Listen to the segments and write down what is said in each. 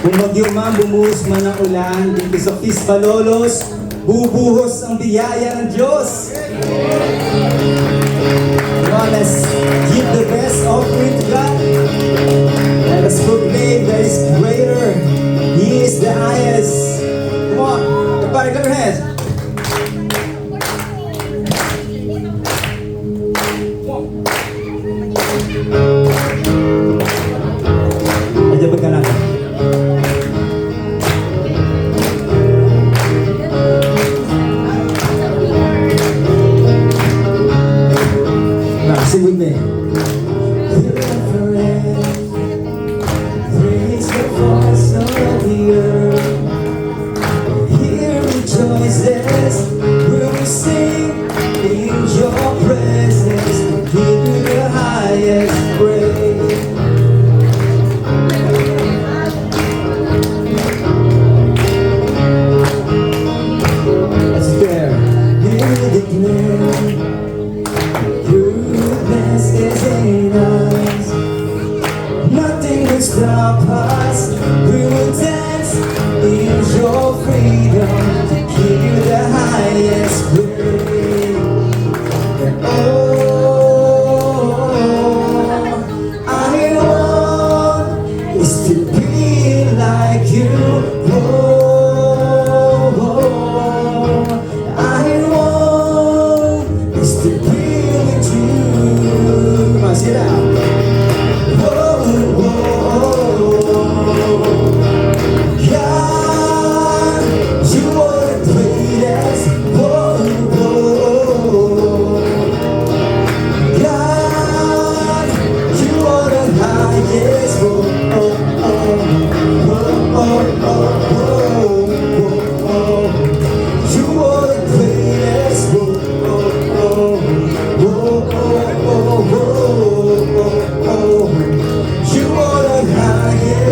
Kung bagyo man, bumuhos man ang ulan, dito sa Pisbalolos, bubuhos ang biyaya ng Diyos. Come on, let's give the best offering to God. Let us proclaim that is greater. He is the highest. Come on, everybody clap your hands. Aja ka na. Sing with me. Praise the voice of the earth. Here rejoices, will we sing in your presence. Give you the highest praise. Let's declare. Here we declare. Is in us. Nothing will stop us. We will dance in your freedom to give you the highest praise. And all I want is to be like you. I want is to be with you. Sit down. Whoa, whoa, God, you are the greatest. Whoa, whoa, God, you are the highest. Whoa, oh, oh, whoa, oh, oh, whoa, whoa, you are the greatest. Whoa, oh, oh, whoa, oh, whoa. You are the highest.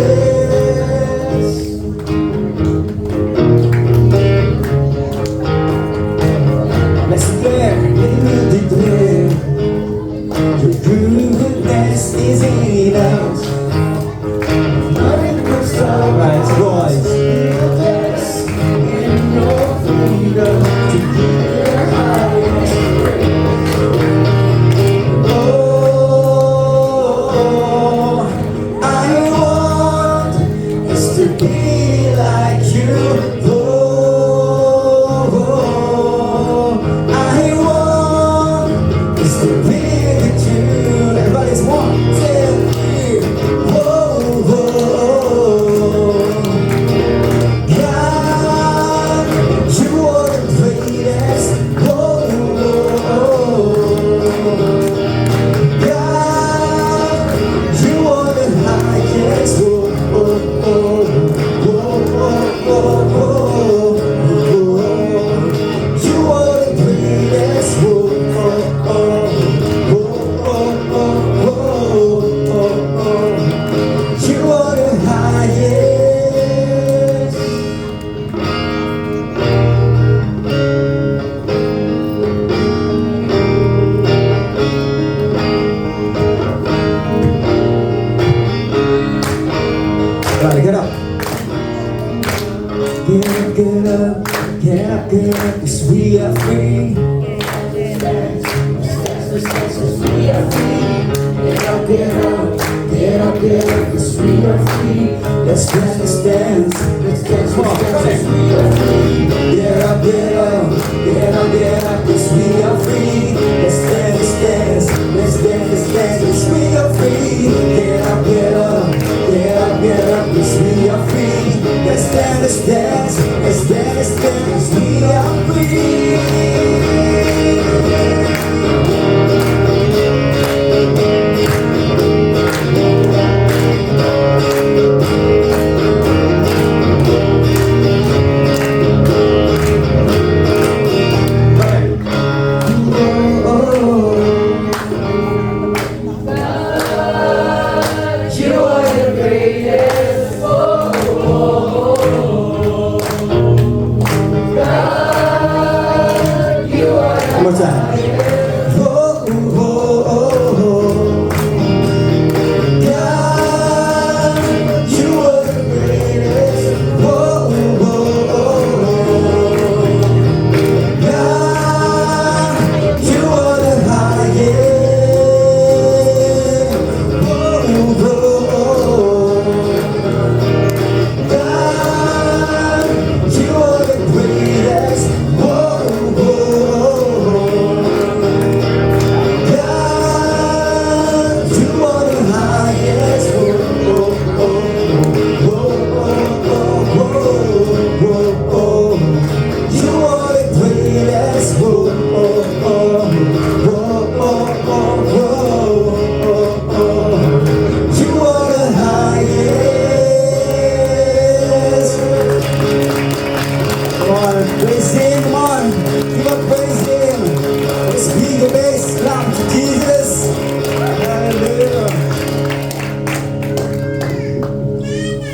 Let's declare, let me declare, your goodness is in us. Nothing will stop us, boys. In your freedom to give the highest praise. To be like you, oh, I want is to be with you. Everybody's 1, 2, 3. Whoa, whoa, God, you are the greatest. Whoa, God, you are the highest. Get up. Get up, get up, get up, get up, 'cause we are free. Get up, get up, get up, get up, 'cause we are free. Let's dance, let's dance, let's dance, come on, we are free. Get up, get up, get up, get up, 'cause we are free. Let's dance, let's dance, let's dance, let's dance, 'cause we are free. Get up, get up, get up, get up, 'cause we are free. Let's dance, let's dance, let's dance, let's dance, 'cause we are free.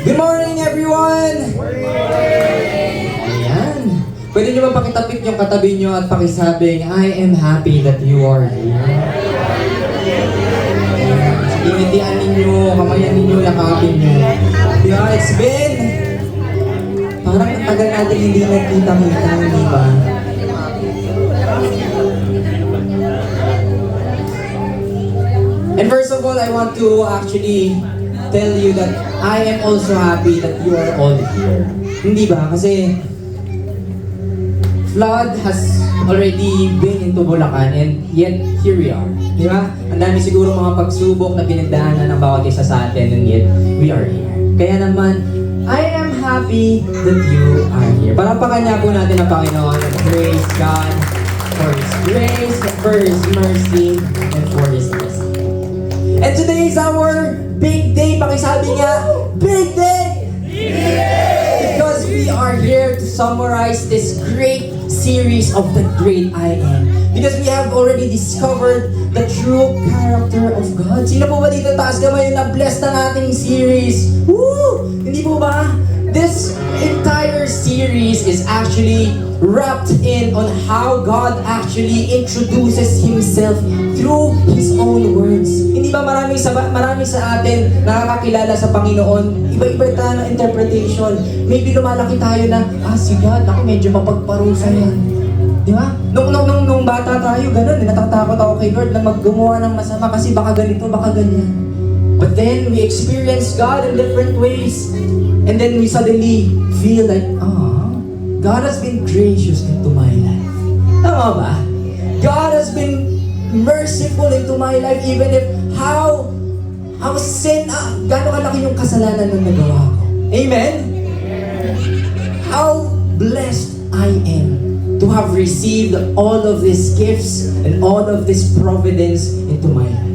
Good morning, everyone! Ayan. Pwede nyo ba pakitapik yung katabi nyo at pakisabing, I am happy that you are here. Initian ninyo, kamayan ninyo, yakapin nyo. Yeah, it's been... Parang ang tagal natin hindi nagkita-kita, hindi ba? And first of all, I want to actually tell you that I am also happy that you are all here. Hindi ba? Kasi flood has already been into Bulacan and yet here we are. Di ba? Ang dami siguro mga pagsubok na pinagdaanan ng bawat isa sa atin and yet we are here. Kaya naman, I am happy that you are here. Parapakan niya po natin ang Panginoon and praise God for His grace, for His mercy, and for His blessing. And today is our big day. Pakisabi nga, big day! Big day! Because we are here to summarize this great series of the great I Am. Because we have already discovered the true character of God. Sino po ba dito taas kamay yung na-bless na nating series? Woo! Hindi po ba? This entire series is actually wrapped in on how God actually introduces Himself through His own words. Hindi ba marami sa atin nakakakilala sa Panginoon? Iba-iba tayo ng interpretation. Maybe lumalaki tayo na, si God, ako medyo mapagparusa yan. Di ba? Nung bata tayo, ganun, natatakot ako kay Lord na maggumawa ng masama kasi baka ganito, baka ganyan. But then, we experience God in different ways. And then we suddenly feel like, God has been gracious into my life. Tama ba? God has been merciful into my life even if how sin, gano'ng kalaki yung kasalanan na nagawa ko. Amen? How blessed I am to have received all of these gifts and all of this providence into my life.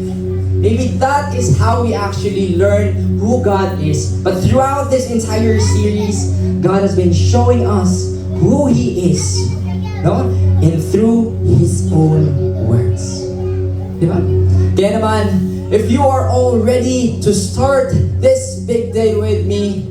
Maybe that is how we actually learn who God is. But throughout this entire series, God has been showing us who He is, no? And through His own words. Diba? Kaya naman, if you are all ready to start this big day with me,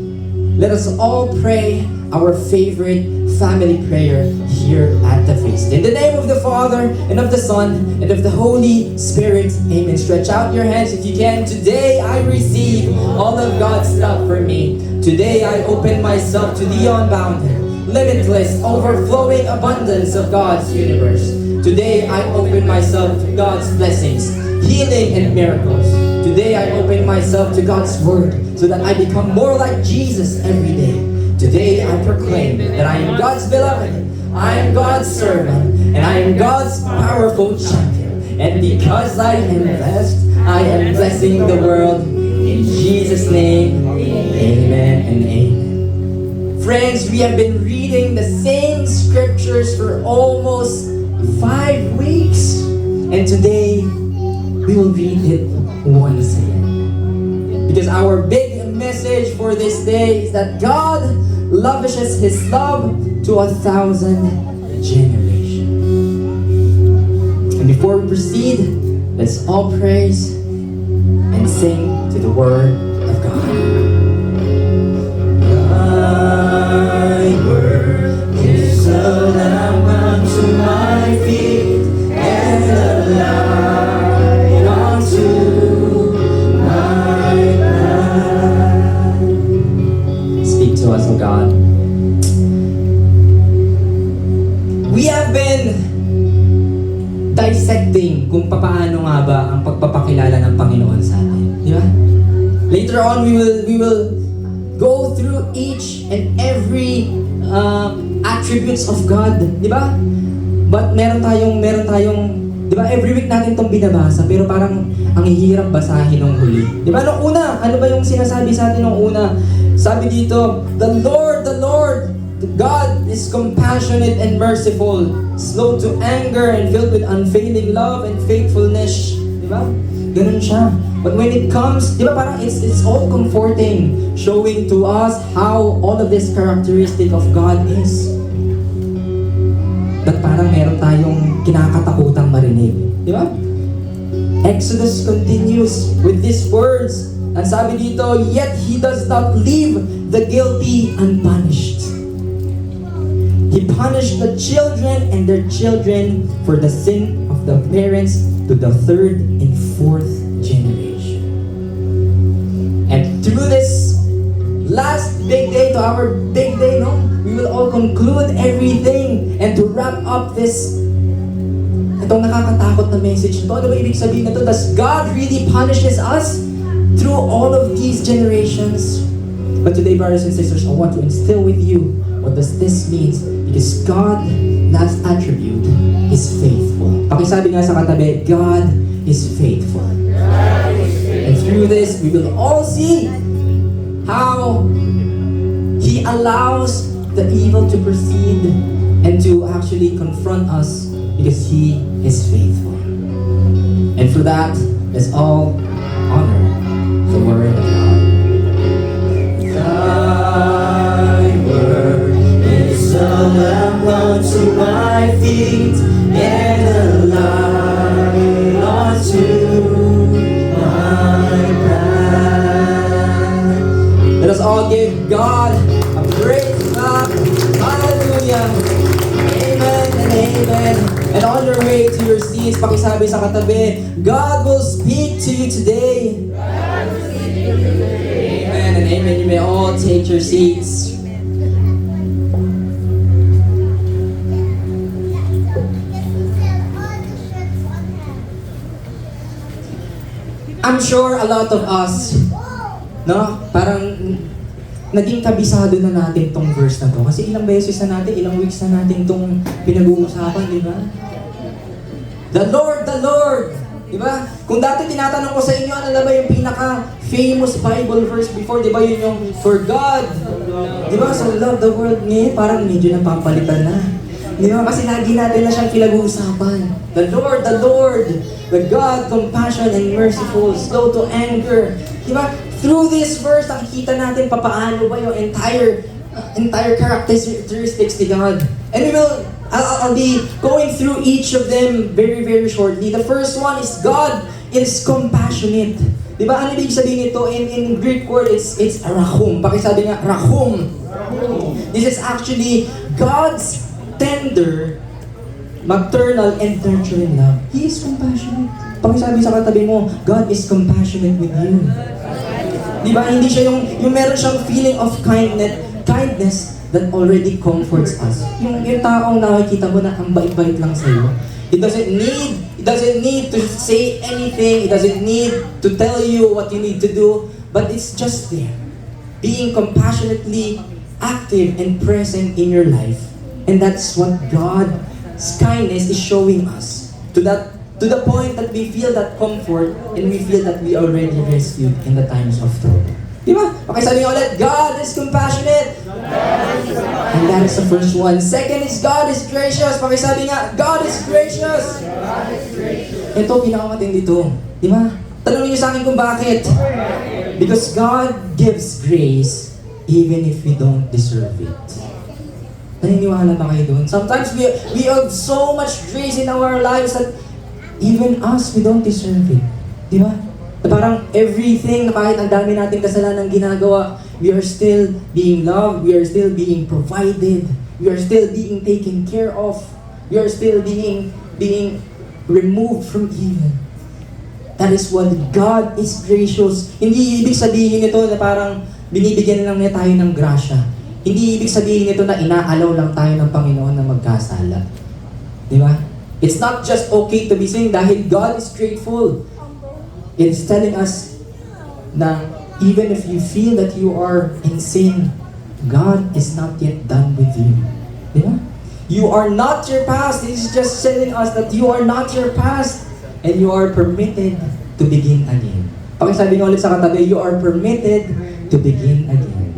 let us all pray our favorite family prayer here at the feast. In the name of the Father, and of the Son, and of the Holy Spirit, amen. Stretch out your hands if you can. Today I receive all of God's love for me. Today I open myself to the unbounded, limitless, overflowing abundance of God's universe. Today I open myself to God's blessings, healing and miracles. Today I open myself to God's word so that I become more like Jesus every day. Today I proclaim that I am God's beloved, I am God's servant, and I am God's powerful champion. And because I am blessed, I am blessing the world. In Jesus' name, amen and amen. Friends, we have been reading the same scriptures for almost 5 weeks. And today, we will read it once again. Because our big message for this day is that God lavishes His love to 1,000 generations. And before we proceed, let's all praise and sing to the Word of God. Thy word is a lamp unto my feet and a light unto my path. Speak to us, O God. We have been dissecting kung paano nga ba ang pagpapakilala ng Panginoon sa atin. Di ba? Later on, we will go through each and every attributes of God. Di ba? But meron tayong, di ba, every week natin itong binabasa, pero parang ang hirap basahin nung huli. Di ba? Nung una, ano ba yung sinasabi sa atin nung una? Sabi dito, the Lord, God is compassionate and merciful, slow to anger and filled with unfailing love and faithfulness. Di ba? Ganun siya. But when it comes, di ba parang it's all comforting, showing to us how all of this characteristic of God is. But parang meron tayong kinakatakutang marinig. Di ba? Exodus continues with these words, ang sabi dito, yet He does not leave the guilty unpunished. He punished the children and their children for the sin of the parents to the third and fourth generation. And through this last big day, to our big day, no, we will all conclude everything. And to wrap up this, itong nakakatakot na message na to, ano ba ibig sabihin na to? Does God really punishes us through all of these generations? But today, brothers and sisters, I want to instill with you, what does this mean? Because God, last attribute, is faithful. Pakisabi nga sa katabi, God is faithful. And through this, we will all see how He allows the evil to proceed and to actually confront us because He is faithful. And for that, let's all honor the Word of God. Thy word is a lamp unto my feet and a light unto my path. Let us all give God a great clap. Hallelujah. Amen and amen. And on your way to your seats, pakisabi sa katabi, God will speak to you today. Amen and amen. You may all take your seats. I'm sure a lot of us, no, parang naging kabisado na natin tong verse na to. Kasi ilang beses na natin, ilang weeks na natin tong pinag-uusapan, di ba? The Lord, di ba? Kung dati tinatanong ko sa inyo, ano na ba yung pinaka-famous Bible verse before, di ba yun yung for God, di ba? So love the world ngayon, parang medyo napapalitan na. Di ba? Kasi lagi natin na siyang pinag-uusapan. The Lord, the God, compassion and merciful, slow to anger. Di ba? Through this verse, nakikita natin papaano ba yung entire characteristics ni God. And I'll be going through each of them very, very shortly. The first one is God is compassionate. Di ba? Ano ibig sabihin nito? In Greek word, it's rachum. Pakisabi nga, rachum. This is actually God's tender, maternal, and nurturing love. He is compassionate. Pakisabi sa katabi mo, God is compassionate with you. Di ba? Hindi siya yung meron siyang feeling of kindness that already comforts us. Yung taong nakikita mo na ang bait-bait lang sa'yo. It doesn't need to say anything. It doesn't need to tell you what you need to do. But it's just there. Being compassionately active and present in your life. And that's what God's kindness is showing us. To the point that we feel that comfort and we feel that we are already rescued in the times of trouble. Di ba? Okay, sabi nga ulit, God is compassionate. And that is the first one. Second is God is gracious. Pakisabi nga, God is gracious. Ito, pinakamatindi dito. Di ba? Tanongin niyo sa akin kung bakit. Because God gives grace even if we don't deserve it. Naniniwala ba kayo doon? Sometimes we have so much grace in our lives that even us, we don't deserve it. Di ba? Na parang everything, na kahit ang dami nating kasalanan ginagawa, we are still being loved, we are still being provided, we are still being taken care of, we are still being removed from evil. That is what God is gracious. Hindi ibig sabihin nito na parang binibigyan lang niya tayo ng grasya. Hindi ibig sabihin nito na inaalaw lang tayo ng Panginoon na magkasala. Di ba? It's not just okay to be sin dahil God is grateful. It's telling us na even if you feel that you are in sin, God is not yet done with you. Di ba? You are not your past. This is just telling us that you are not your past and you are permitted to begin again. Pakisabi nga ulit sa katabi, you are permitted to begin again.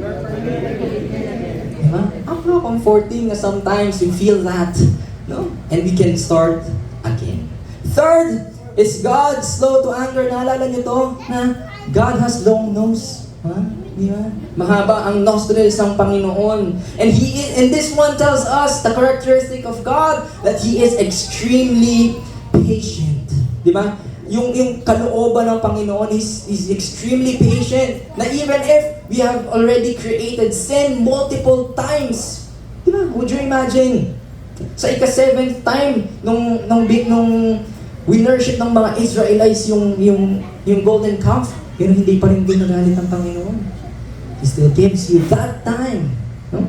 Diba? Ang comforting na sometimes you feel that, no? And we can start again. Third is God slow to anger. Naalala niyo to na God has long nose. Ha? Diba? Mahaba ang nostrils ng Panginoon. And this one tells us the characteristic of God that He is extremely patient. Diba? yung kalooban ng Panginoon is extremely patient. Na even if we have already created sin multiple times, di ba? Would you imagine? Sa ika-7th time, nung winnership ng mga Israelites yung golden calf, pero hindi pa rin ginagalit ng Panginoon. He still gives you that time, no?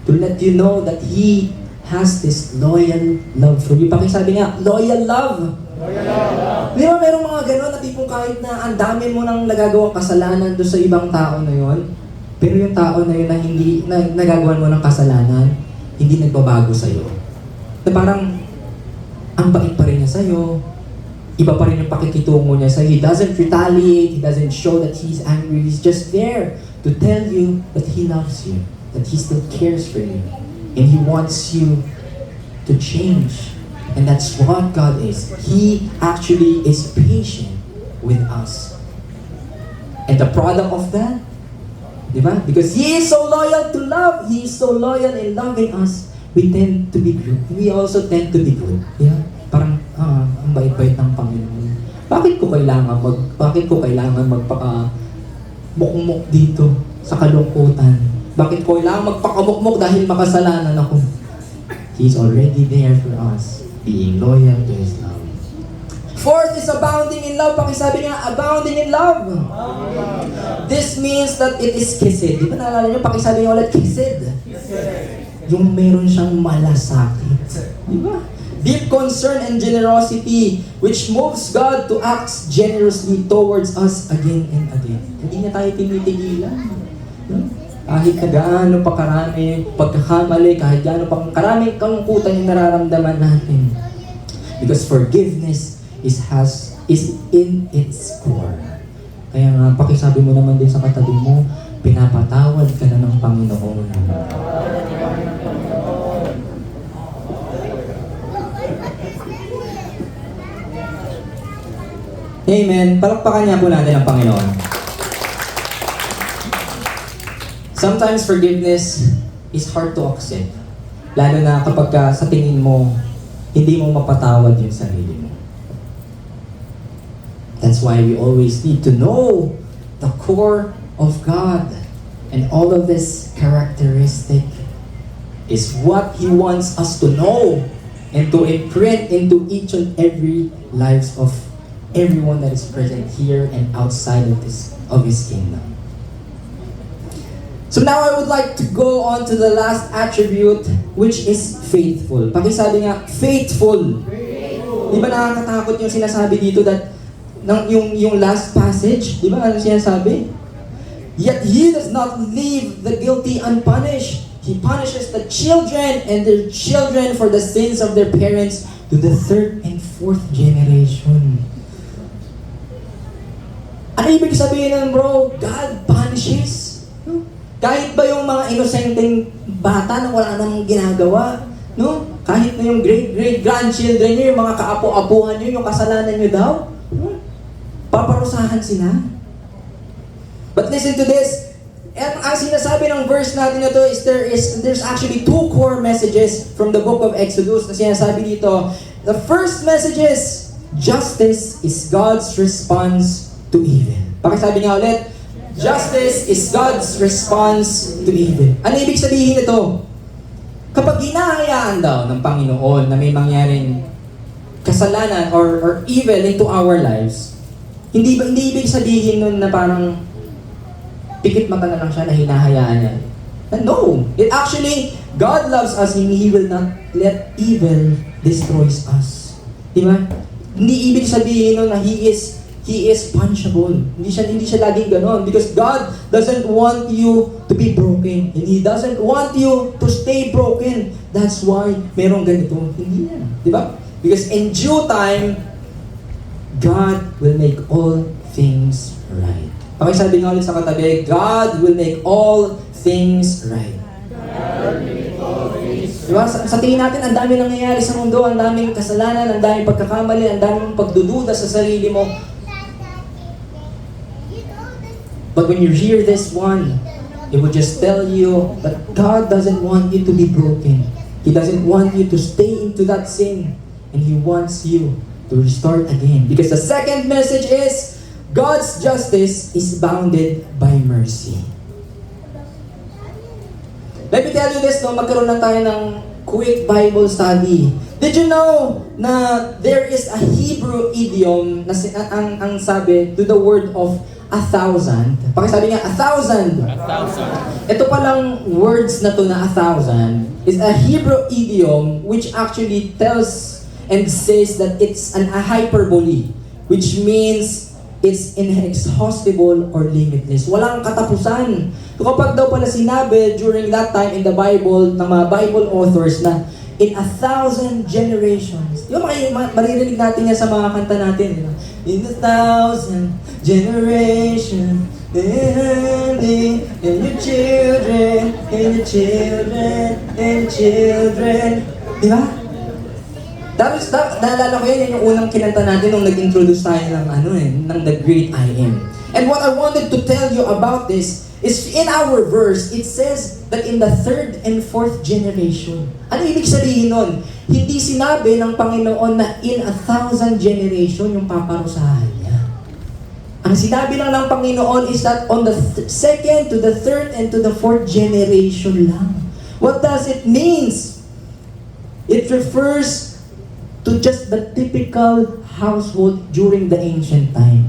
To let you know that He has this loyal love for you. Pakisabi nga, loyal love. Loyal love. Di ba merong mga gano'n na tipong kahit na ang dami mo nang nagagawang kasalanan doon sa ibang tao na yon, pero yung tao na yun na hindi nagagawan mo ng kasalanan, hindi nagbabago sa'yo. Na parang, ang bait pa rin niya sa'yo, iba pa rin yung pakikitungo niya sa'yo. He doesn't retaliate, he doesn't show that he's angry, he's just there to tell you that he loves you, that he still cares for you, and he wants you to change. And that's what God is. He actually is patient with us. And the product of that, di ba? Because He is so loyal to love, He is so loyal in loving us, we tend to be good. We also tend to be good. Yeah? Parang, ang bait-bait ng Panginoon. Bakit ko kailangan magpaka-mukmuk dito sa kalungkutan? Bakit ko kailangan magpakamukmuk dahil makasalanan ako? He's already there for us, being loyal to His love. Fourth is abounding in love. Pakisabi nga, abounding in love. This means that it is kisid. Di ba naalala nyo? Pakisabi nga ulit, kisid. Yung meron siyang malasakit. Di ba? Deep concern and generosity which moves God to act generously towards us again and again. Hindi na tayo tinitigilan. Kahit na gaano pa karami pagkakamali, kahit gaano pa karaming kalungkutan yung nararamdaman natin. Because forgiveness is in its core. Kaya nga, pakisabi mo naman din sa katabi mo, pinapatawad ka na ng Panginoon. Amen. Palakpakan niya po natin ang Panginoon. Sometimes forgiveness is hard to accept. Lalo na kapag sa tingin mo, hindi mo mapatawad yung sarili mo. That's why we always need to know the core of God. And all of this characteristic is what He wants us to know and to imprint into each and every lives of everyone that is present here and outside of His kingdom. So now I would like to go on to the last attribute, which is faithful. Pakisabi nga, faithful. Di ba nakakatakot yung sinasabi dito that yung last passage, di ba ano sinasabi? Yet He does not leave the guilty unpunished. He punishes the children and their children for the sins of their parents to the third and fourth generation. Ano ibig sabihin nun, bro? God punishes. Kahit ba yung mga inosenteng bata na wala namang ginagawa, no? Kahit na yung great-grandchildren nyo, yung mga kaapo-apuhan nyo, yung kasalanan nyo daw, paparusahan sila. But listen to this. Ang sinasabi ng verse natin na to is there's actually two core messages from the book of Exodus na sinasabi dito. The first message is, justice is God's response to evil. Pakisabi nga ulit, justice is God's response to evil. Ano ibig sabihin nito? Kapag hinahayaan daw ng Panginoon na may mangyaring kasalanan or evil into our lives, hindi ibig sabihin nun na parang pikit mata na lang siya na hinahayaan niya. No! It actually, God loves us and He will not let evil destroys us. Di ba? Hindi ibig sabihin nun na He is punishable. Hindi siya laging ganon. Because God doesn't want you to be broken. And He doesn't want you to stay broken. That's why merong ganito. Hindi yan. Di ba? Because in due time, God will make all things right. Pakisabi nga ulit sa katabi, God will make all things right. Diba? Sa tingin natin, ang dami nangyayari sa mundo, ang daming kasalanan, ang daming pagkakamali, ang daming pagdududa sa sarili mo. But when you hear this one, it will just tell you that God doesn't want you to be broken. He doesn't want you to stay into that sin. And He wants you to to restore again. Because the second message is, God's justice is bounded by mercy. Let me tell you this, no, magkaroon lang tayo ng quick Bible study. Did you know na there is a Hebrew idiom na ang sabi to the word of 1,000? Pakisabi nga, 1,000. 1,000. Ito palang words na to na 1,000 is a Hebrew idiom which actually tells and says that it's a hyperbole, which means it's inexhaustible or limitless. Walang katapusan. So kapag daw pala sinabi during that time in the Bible, ng mga Bible authors na in 1,000 generations. Di ba maririnig natin yan sa mga kanta natin? Di ba? In 1,000 generations, and your children, and your children, and your children. Di ba? Tapos, naalala ko yan yung unang kinanta natin nung nag-introduce tayo ng The Great I Am. And what I wanted to tell you about this is in our verse, it says that in the third and fourth generation. Ano ibig sabihin nun? Hindi sinabi ng Panginoon na in 1,000 generation yung paparusahan niya. Ang sinabi lang ng Panginoon is that on the second to the third and to the fourth generation lang. What does it means? It refers to just the typical household during the ancient time.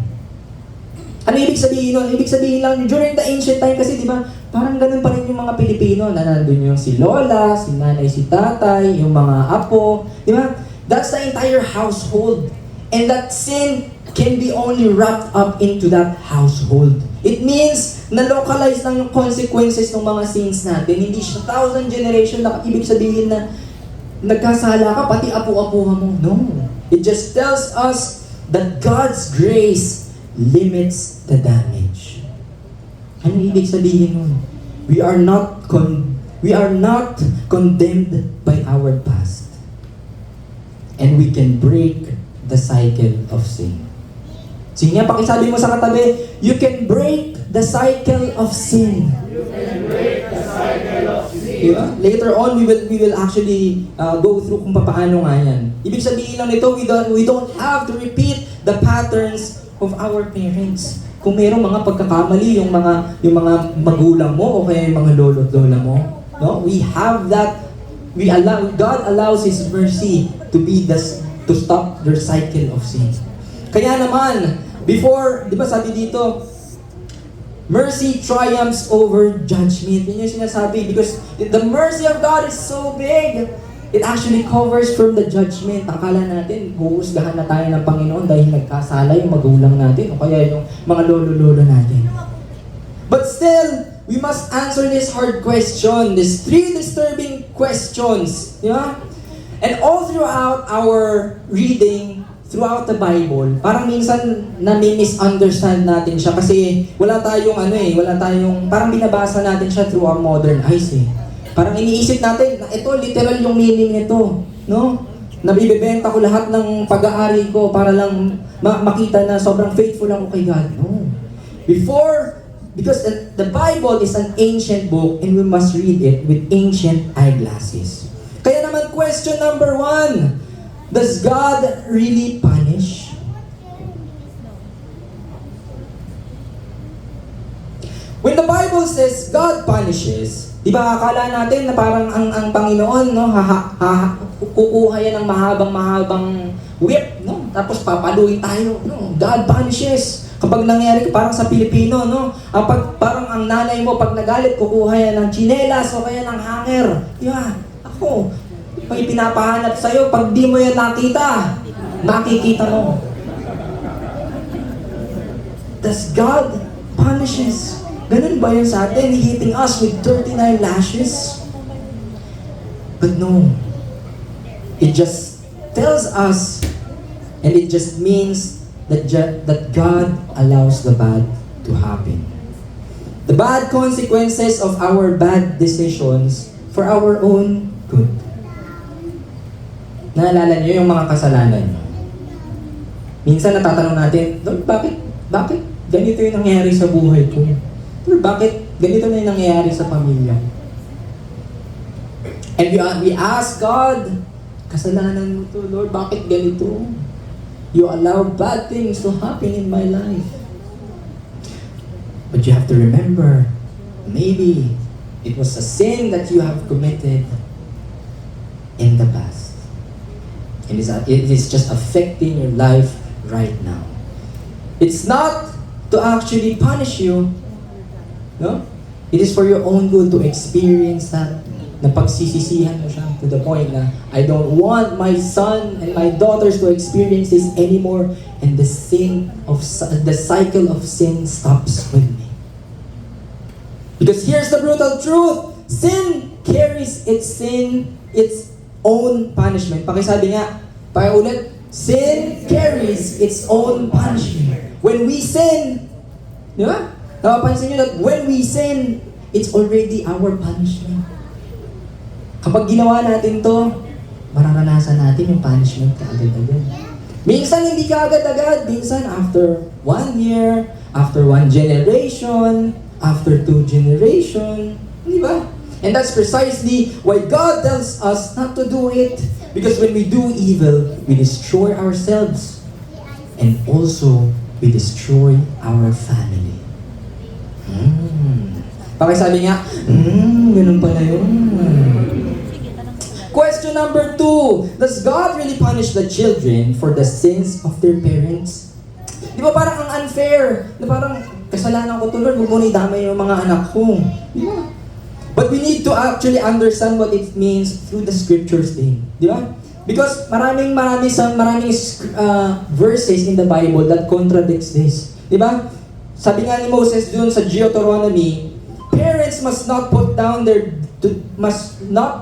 Ano ibig sabihin nun? Ibig sabihin lang, during the ancient time kasi, di ba, parang ganun pa rin yung mga Pilipino, na nandun yung si Lola, si Nanay, si Tatay, yung mga apo, di ba? That's the entire household. And that sin can be only wrapped up into that household. It means na localize lang yung consequences ng mga sins natin. Hindi siya 1,000 generation na ibig sabihin na nagkasala ka, pati apu-apuha mo. No. It just tells us that God's grace limits the damage. Ano ibig sabihin nun? We are not condemned by our past. And we can break the cycle of sin. Sige nga, pakisabi mo sa katabi, you can break the cycle of sin. You can break the cycle of sin. Diba? Later on, we will actually go through kung paano nga yan. Ibig sabihin lang nito, we don't have to repeat the patterns of our parents. Kung mayroong mga pagkakamali, yung mga magulang mo o kaya yung mga lolo at lola mo, no? We have that. God allows His mercy to stop their cycle of sin. Kaya naman, before, di ba sabi dito, mercy triumphs over judgment. Yun yung sinasabi because the mercy of God is so big. It actually covers from the judgment. Akala natin, huhusgahan na tayo ng Panginoon dahil nagkasala yung magulang natin o kaya yung mga lolo-lolo natin. But still, we must answer this hard question, these 3 disturbing questions. Di ba? And all throughout our reading, throughout the Bible, parang minsan nami-misunderstand natin siya kasi wala tayong, parang binabasa natin siya through our modern eyes eh. Parang iniisip natin, na ito literal yung meaning nito, no? Nabibebenta ko lahat ng pag-aari ko para lang makita na sobrang faithful ako kay God. No. Because the Bible is an ancient book and we must read it with ancient eyeglasses. Kaya naman question number 1, does God really punish? When the Bible says God punishes, di ba akala natin na parang ang Panginoon, no, kukuha yan ng mahabang whip, no? Tapos papaluin tayo, no? God punishes. Kapag nangyari parang sa Pilipino, no? Parang ang nanay mo pag nagalit, kukuha yan ng tsinelas o kaya ng hanger. Di ba? Ako, pag pinapahanap sa'yo, pag di mo yan nakita, makikita mo. Does God punishes? Ganun ba yun sa atin? Hitting us with 39 lashes? But no. It just tells us, and it just means that God allows the bad to happen. The bad consequences of our bad decisions for our own good. Naalala niyo yung mga kasalanan niyo? Minsan natatanong natin, Lord, bakit ganito yung nangyayari sa buhay ko? Lord, bakit ganito na yung nangyayari sa pamilya? And we ask God, kasalanan mo to, Lord, bakit ganito? You allow bad things to happen in my life. But you have to remember, maybe it was a sin that you have committed in the past. And it is just affecting your life right now. It's not to actually punish you, no? It is for your own good to experience that, na pagsisisihan mo siya to the point na I don't want my son and my daughters to experience this anymore, and the cycle of sin stops with me. Because here's the brutal truth: sin carries its own punishment. Pakisabi nga, pakiulit, sin carries its own punishment. When we sin, di ba? Napapansin nyo that when we sin, it's already our punishment. Kapag ginawa natin to, mararanasan natin yung punishment kaagad-agad. Minsan hindi kaagad-agad, minsan after 1 year, after 1 generation, after 2 generation, di ba? And that's precisely why God tells us not to do it. Because when we do evil, we destroy ourselves. And also, we destroy our family. Pakisabi nga, ganun pala yun. Question number 2. Does God really punish the children for the sins of their parents? Di ba parang ang unfair? Na parang, kasalanan ko to, Lord, huwag mo na idamay yung mga anak ko. Di ba? But we need to actually understand what it means through the scriptures din. Di ba? Because maraming verses in the Bible that contradicts this. Di ba? Sabi nga ni Moses dun sa Deuteronomy, parents must not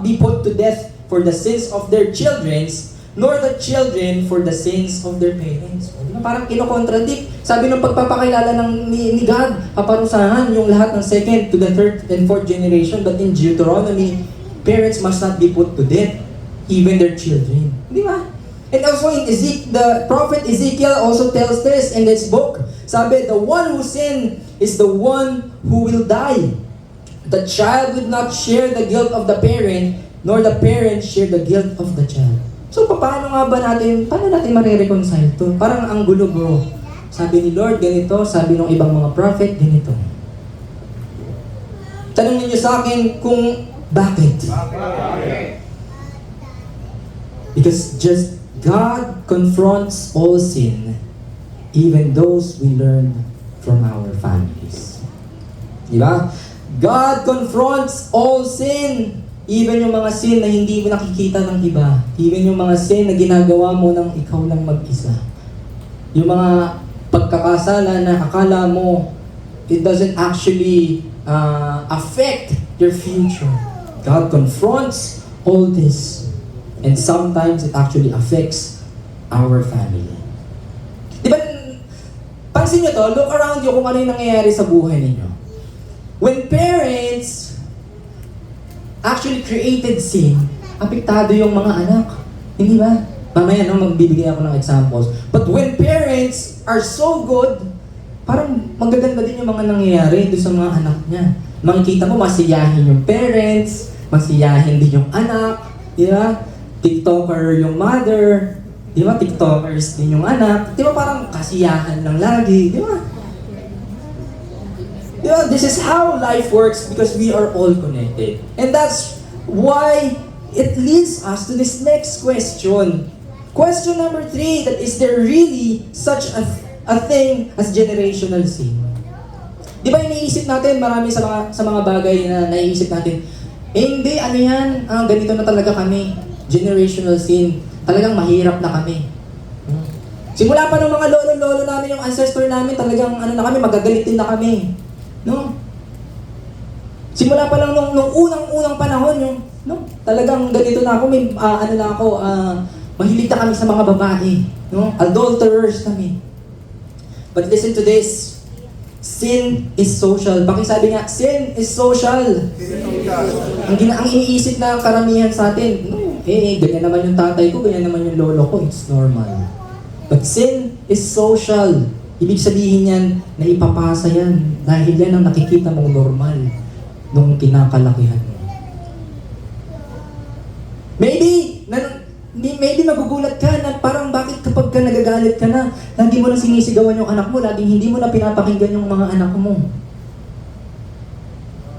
be put to death for the sins of their children, nor the children for the sins of their parents. Parang kinokontradict. Sabi ng pagpapakilala ni God, kaparusahan yung lahat ng second to the third and fourth generation. But in Deuteronomy, parents must not be put to death, even their children. Di ba? And also in the prophet Ezekiel also tells this in this book. Sabi, the one who sinned is the one who will die. The child would not share the guilt of the parent, nor the parent share the guilt of the child. So, paano natin marireconcile to? Parang ang gulo, bro. Sabi ni Lord, ganito. Sabi ng ibang mga prophet, ganito. Tanong niyo sa akin kung bakit? Because just God confronts all sin, even those we learn from our families. Diba? God confronts all sin, even yung mga sin na hindi mo nakikita ng iba. Even yung mga sin na ginagawa mo ng ikaw lang mag-isa. Yung mga pagkakasala na akala mo, it doesn't actually affect your future. God confronts all this. And sometimes it actually affects our family. Di ba, pansin nyo to, look around you kung ano yung nangyayari sa buhay ninyo. When parents actually created sin, apektado yung mga anak. Hindi ba? Mamaya magbibigay ako ng examples. But when parents are so good, parang magaganda din yung mga nangyayari doon sa mga anak niya. Makikita mo, masiyahin yung parents, masiyahin din yung anak, di ba? TikToker yung mother, di ba? TikTokers din yung anak. Di ba parang kasiyahan lang lagi, di ba? Di ba? This is how life works because we are all connected. And that's why it leads us to this next question. Question number 3, that is there really such a thing as generational sin? Di ba iniisip natin, marami sa mga bagay na naiisip natin, hindi, ano yan, ganito na talaga kami. Generational sin. Talagang mahirap na kami. Simula pa ng mga lolo-lolo namin, yung ancestor namin, talagang ano na kami, magagalitin na kami. No? Simula pa lang nung unang-unang panahon, yung, no? Talagang ganito na ako, may, mahilig na kami sa mga babae. No? Adulterers kami. But listen to this. Sin is social. Pakisabi nga, sin is social. Ang iniisip na karamihan sa atin, ganyan naman yung tatay ko, ganyan naman yung lolo ko, it's normal. But sin is social. Ibig sabihin yan, na ipapasa yan. Dahil yan ang nakikita mong normal nung kinakalakihan mo. Maybe, maybe magugulat ka na parang bakit kapag ka nagagalit ka na, lagi mo lang sinisigawan yung anak mo, laging hindi mo na pinapakinggan yung mga anak mo.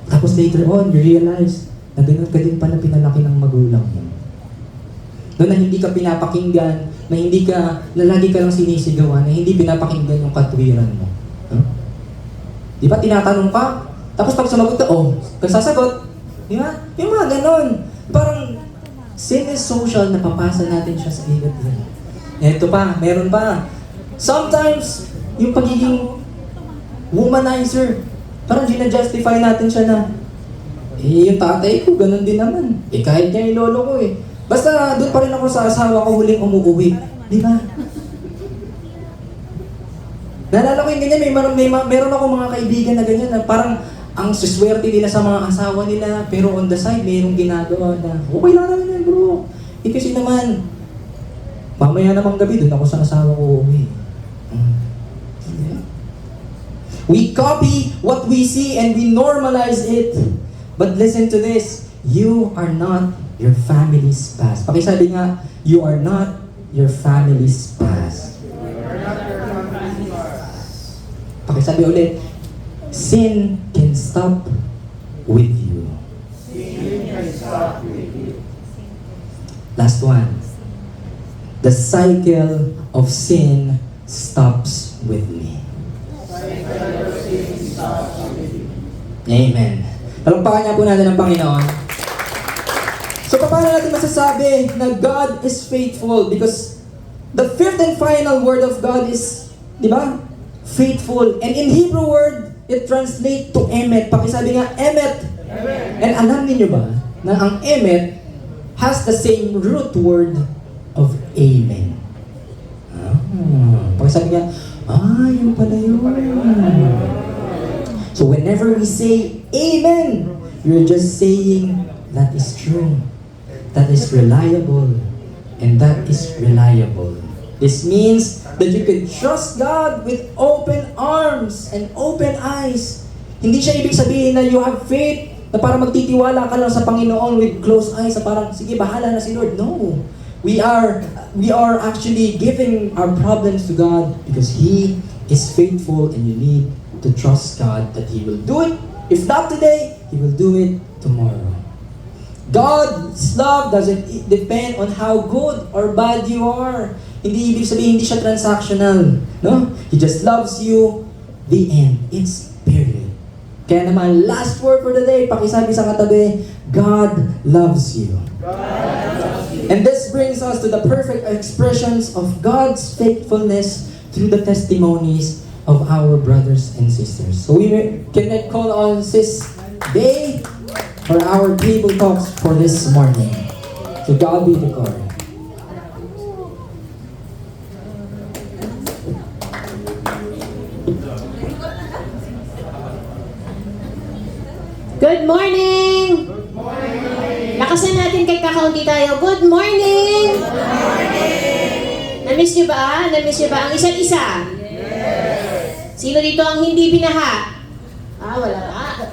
Tapos later on, you realize na ganun ka din pala pinalaki ng magulang mo. Doon na hindi ka pinapakinggan, na lagi ka lang sinisigawan, na hindi pinapakinggan yung katwiran mo. Huh? Di ba, tinatanong ka, tapos pag sumagot ka, sasagot. Di ba? Yung mga ganun. Parang, sin is social, napapasa natin siya sa iba't iba. Eto pa, meron pa. Sometimes, yung pagiging womanizer, parang ginajustify natin siya na, yung tatay ko, ganun din naman. Kahit niya yung lolo ko Basta, doon pa rin ako sa asawa ko huling umuwi. Di ba? Naalala ko yung ganyan, meron ako mga kaibigan na ganyan, na parang, ang suswerte nila sa mga asawa nila, pero on the side, mayroong ginagawa na, okay lang naman yan bro. Kasi naman, mamaya namang gabi, doon ako sa asawa ko uuwi. We copy what we see and we normalize it. But listen to this, you are not your family's past. Pakisabi nga, you are not your family's past. Pakisabi ulit, sin can stop with you. Sin can stop with you. Last one. The cycle of sin stops with me. Amen. Palakpakan niya po natin ang Panginoon. So, paano natin masasabi na God is faithful? Because the fifth and final word of God is, di ba? Faithful. And in Hebrew word, it translates to emet. Pakisabi nga, emet. Amen. And alam niyo ba na ang emet has the same root word of amen. Pakisabi nga, yun pala yun. So whenever we say amen, you're just saying that is true, that is reliable, and that is reliable. This means that you can trust God with open arms and open eyes. Hindi siya ibig sabihin na you have faith, na parang magtitiwala ka lang sa Panginoon with closed eyes, na parang, sige, bahala na si Lord. No. We are actually giving our problems to God because He is faithful, and you need to trust God that He will do it. If not today, He will do it tomorrow. God's love doesn't depend on how good or bad you are. Hindi ibig sabihin, hindi siya transactional. No? He just loves you. The end. It's period. Kaya naman, last word for the day, pakisabi sa katabi, God loves you. And this brings us to the perfect expressions of God's faithfulness through the testimonies of our brothers and sisters. So we can call on Sis Day for our table talks for this morning. To God be the glory. Good morning! Good morning! Lakasan natin kay kakaunti tayo. Good morning! Good morning! Namiss niyo ba? Namiss niyo ba ang isa't isa? Yes! Sino dito ang hindi binaha? Wala pa.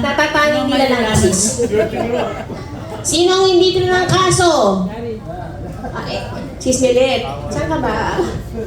Natatanging nila lang asis. Sino ang hindi tinanong kaso? Sis Milet, saan ka ba?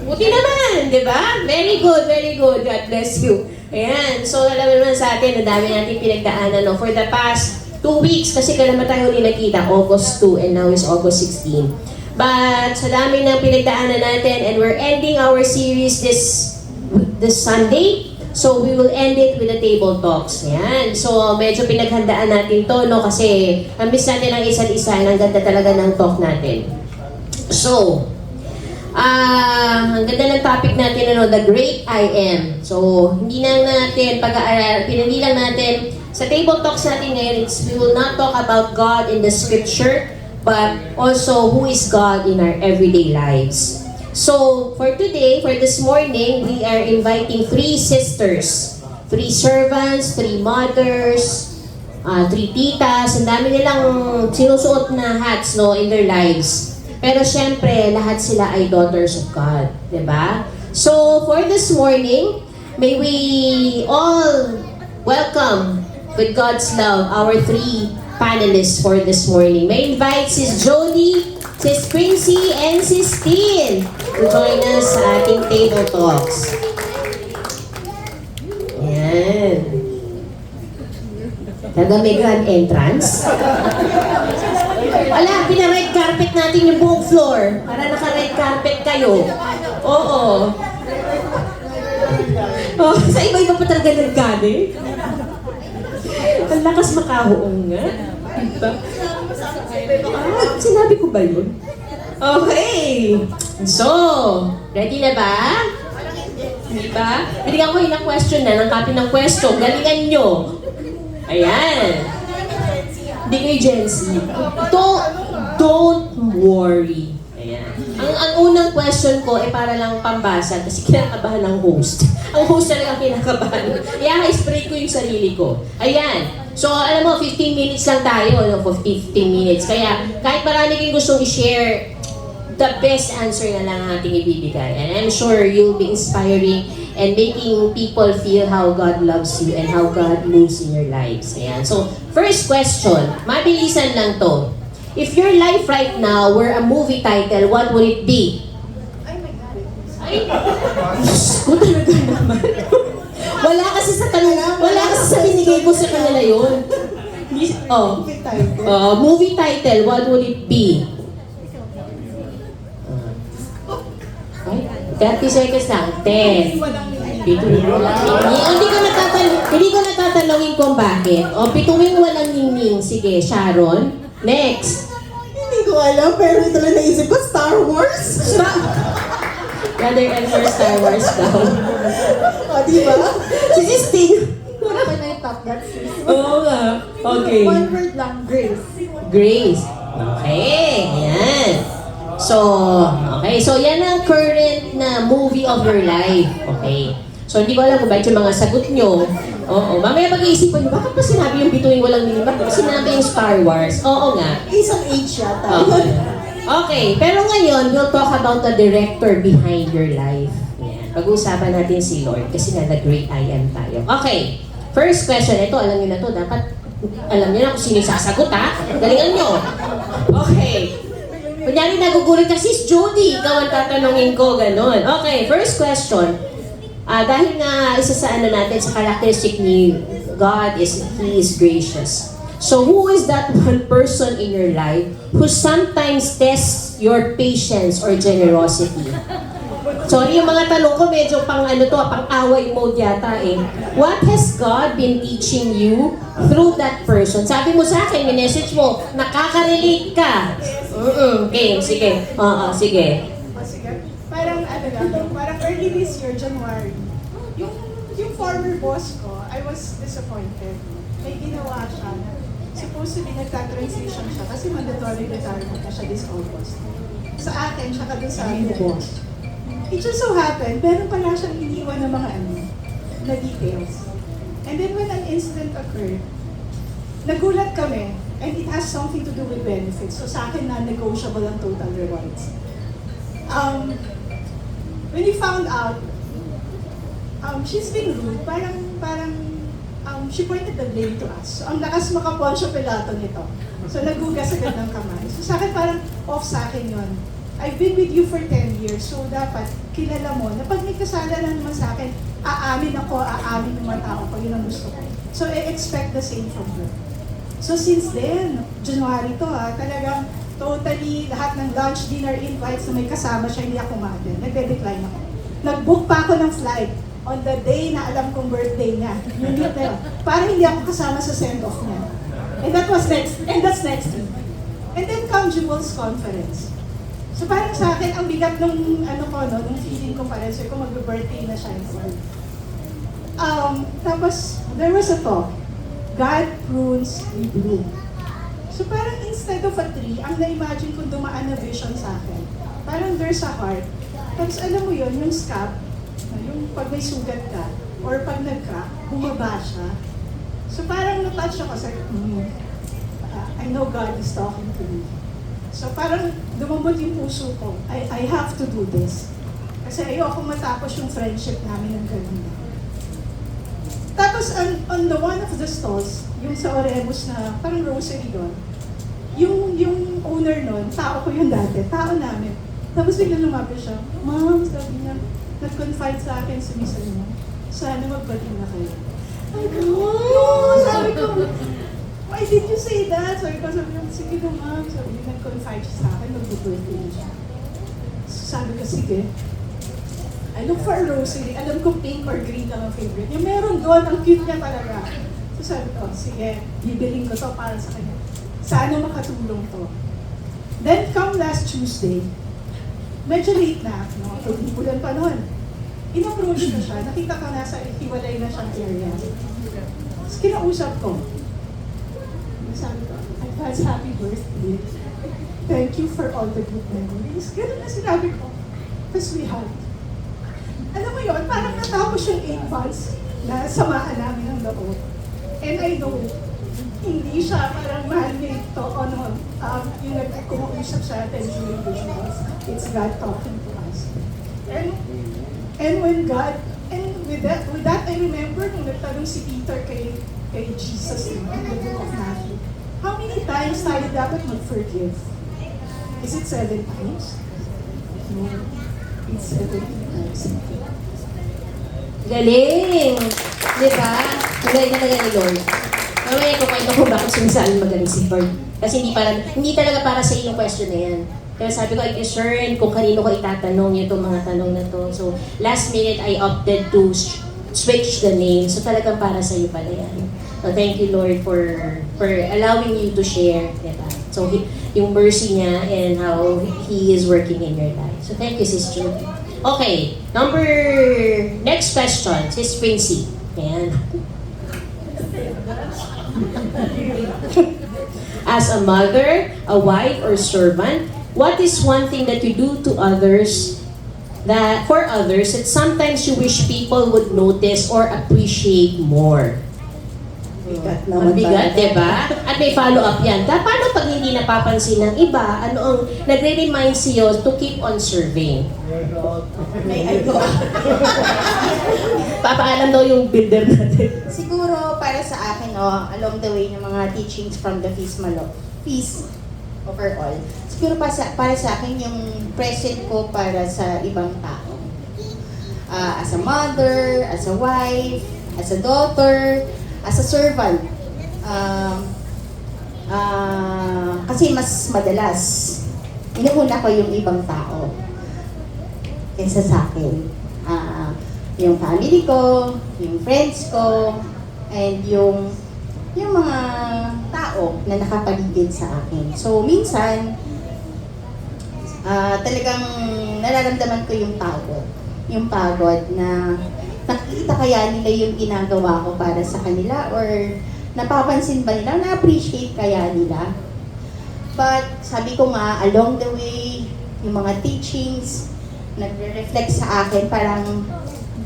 Buti naman, di ba? Very good, very good. God bless you. Ayan, so alam naman sa atin, ang dami natin pinagdaanan for the past 2 weeks, kasi kailan tayo huli nakita, August 2, and now is August 16. But sa dami ng pinagdaanan natin, and we're ending our series this Sunday, so we will end it with the table talks. Ayan, so medyo pinaghandaan natin to, no, kasi namiss natin ang isa't isa, and ang ganda talaga ng talk natin. So, ang ganda ng topic natin, the Great I Am. So, hindi lang natin pag-aaral, pinili lang natin sa table talks natin ngayon, we will not talk about God in the scripture, but also who is God in our everyday lives. So, for today, for this morning, we are inviting 3 sisters, 3 servants, 3 mothers, 3 titas. Ang dami nilang sinusuot na hats, no, in their lives. Pero syempre, lahat sila ay daughters of God, di ba? So, for this morning, may we all welcome with God's love our 3 panelists for this morning. May invite Sis Jody, Sis Princey, and Sis Tin to join us sa ating table talks. Ayan. Talaga may grand entrance. Wala, pina-red carpet natin yung buong floor para naka-red carpet kayo. Oo. Oh, sa iba-iba pa talaga nagkani. Ang lakas makahoong nga. Diba? Ah, sinabi ko ba yun? Okay. So, ready na ba? Diba? Binigyan ko ilang question na, ng copy ng question. Galingan nyo. Ayan. Hindi kayo Gen Z. Don't worry. Ayan. Ang unang question ko ay para lang pambasa kasi kinakabahan ng host. Ang host talaga kinakabahan. I-spray ko yung sarili ko. Ayan. So, alam mo, 15 minutes lang tayo, no? For 15 minutes. Kaya, kahit marami kayong gustong i-share, the best answer na lang ang ating ibibigay. And I'm sure you'll be inspiring and making people feel how God loves you and how God moves in your lives. Ayan. So, first question, mabilisan lang to. If your life right now were a movie title, what would it be? Ay, Diyos ko talaga naman. Wala kasi sa tanong, wala kasi sa binigay ko sa kanila yun. Oh, movie title, what would it be? Ay, 30 seconds lang. 10. Bituin walang ningning. Hindi ko natatanungin kung bakit. O, bituin walang ningning. Sige, Sharon. Next. Hindi ko alam, pero ito lang naisip ko, Star Wars. Brother Elmer Star Wars daw. O, di ba? Si Sistine. Wala ka na yung top that sis. Oo nga. Okay. One word lang, Grace. Grace. Okay. Yan. So, okay. So, yan ang current na movie of your life. Okay. So, hindi ko alam kung bakit yung mga sagot nyo. Oo. Mamaya mag-iisipan nyo, bakit pa sinabi yung bituin walang nini? Bakit pa sinabi yung Star Wars? Oo nga. Isang age yata. Okay. Okay. Pero ngayon, we'll talk about the director behind your life. Yan. Pag-uusapan natin si Lord kasi na the great I am tayo. Okay. First question. Ito, alam nyo na to. Dapat alam nyo na kung sino yung sasagot, ha? Galingan nyo. Okay. Kunyari nagugulat ka, Sis Jody, ikaw ang tatanungin ko, ganun. Okay, first question. Dahil nga isa sa ano natin, sa characteristic ni God is He is gracious. So who is that one person in your life who sometimes tests your patience or generosity? Sorry, yung mga tanong ko medyo pang ano to, pang away mode yata eh. What has God been teaching you through that person? Sabi mo sa akin, yung message mo, nakaka-relate ka. Okay, sige. Sige. Sige. Parang ano lang, parang early this year, January, yung former boss ko, I was disappointed. May ginawa siya na supposedly nagta-transition siya kasi mandatory retirement na siya this August. Sa akin, siya doon sa akin boss. It just so happened, meron pala siyang iniwan ng mga na details. And then when an incident occurred, nagulat kami, and it has something to do with benefits. So sa akin, non-negotiable ang total rewards. When we found out, she's been rude, she pointed the blame to us. So ang lakas maka-Poncio Pilato nito. So nagugas agad ng kamay. So sa akin parang off sa akin yun. I've been with you for 10 years, so dapat kilala mo na pag may kasalanan naman sa akin, aamin ako, aamin yung mga tao ko, yun ang gusto ko. So I expect the same from her. So since then, January to talagang totally lahat ng lunch, dinner invites na may kasama siya, hindi ako ma-attend. Nagde-decline ako. Nag-book pa ako ng flight on the day na alam kong birthday niya. Para hindi ako kasama sa send-off niya. And that's next week. And then come Jewel's conference. So parang sa akin, ang bigat nung nung feeling ko parang so kung mag-birthday na siya. Tapos, there was a talk. God prunes, we bloom. So parang instead of a tree, ang na-imagine kong dumaan na vision sa akin, parang there's a heart. Tapos alam mo yun, yung scab, yung pag may sugat ka, or pag nag-crack, bumaba siya. So parang na-touch ako sa I know God is talking to me. So parang dumambot yung puso ko, I have to do this. Kasi ayoko matapos yung friendship namin ng ganun. Tapos on the one of the stalls, yung sa Oremus na parang grocery doon, yung owner nun, tao ko yun dati, tao namin. Tapos biglang lumapit siya, Ma'am, sabi niya, nag-confide sa akin, sumisan mo, sana magbating na kayo. Ay, sabi ko, why did you say that? Sabi ko, sige na ma'am, sabi niya, nag-confide siya sa akin, mag-birthday siya. So, sabi ko, sige. I look for a rosary. Alam ko pink or green lang ang favorite niya. Meron doon, ang cute niya talaga. So sabi ko, sige, bibiling ko to para sa kanya. Sana makatulong to. Then come last Tuesday, medyo late na, no? Ulan pa noon. In-approach ko siya, nakita ko nasa hiwalay na siyang area. Tapos kinausap ko. Sabi ko, advance happy birthday. Thank you for all the good memories. Ganun na sinabi ko. Tapos we hugged. Alam mo yun, parang natapos yung 8 months na samaan namin ng loob. And I know, hindi siya parang man-made to, yung nag-kumausap sa atin during visuals. It's God talking to us. And when God, and with that I remember nung nagtanong si Peter kay Jesus in the book of Matthew, how many times tayo dapat mag-forgive? Is it 7 times? No. It's 70 times. Galing! Di ba? Magaling talaga ni Lord. Mamaya ko kwento ko bakit sumisaan magaling si Lord. Kasi hindi talaga para sa iyo yung question na yan. Kaya sabi ko, I discern kung kanino ko itatanong itong mga tanong na to. So, last minute, I opted to switch the name. So, talagang para sa iyo pala yan. So, thank you, Lord, for allowing you to share. Diba? So, yung mercy niya and how He is working in your life. So, thank you, Sis Judy. Okay, next question, Sis Quincy. Ayan. As a mother, a wife, or servant, what is one thing that you do to others, for others, that sometimes you wish people would notice or appreciate more? Bigat naman Mabigat, talaga. diba? At may follow-up yan. Paano pag hindi napapansin ng iba, ano ang nagre-remind sa'yo to keep on serving? May I go? Papaalam daw yung builder natin. Siguro para sa akin, along the way ng mga teachings from the Feast overall, siguro para sa akin yung present ko para sa ibang tao. As a mother, as a wife, as a daughter, as a servant. Kasi mas madalas, inuuna ko yung ibang tao kaysa sa akin. Yung family ko, yung friends ko, and yung mga tao na nakapaligid sa akin. So, minsan, talagang nararamdaman ko yung pagod. Yung pagod na nakikita kaya nila yung ginagawa ko para sa kanila or napapansin ba nila, na-appreciate kaya nila. But sabi ko nga, along the way, yung mga teachings, nagre-reflect sa akin, parang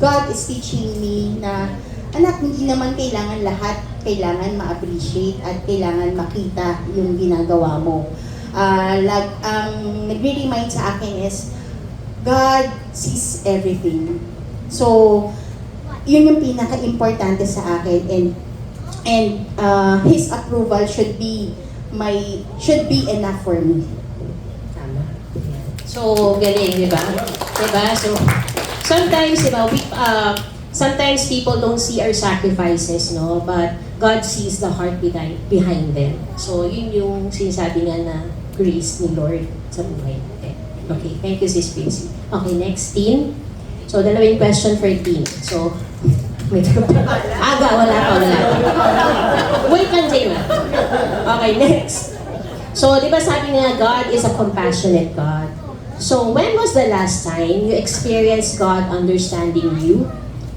God is teaching me na, anak, hindi naman kailangan lahat, kailangan ma-appreciate at kailangan makita yung ginagawa mo. Ang nagre-remind sa akin is, God sees everything. So, yun yung pinaka-importante sa akin, and His approval should be enough for me. Tama. So, galing, di ba? Diba? So, sometimes, diba, sometimes people don't see our sacrifices, no? But God sees the heart behind them. So, yun yung sinasabi nga na grace ni Lord sa buhay natin. Okay, thank you, Sis Quincy. Okay, next, team. So, dalawang question for team. So, wala pa. Wait lang, Jayma. Okay, next. So, di ba sabi nga, God is a compassionate God. So, when was the last time you experienced God understanding you,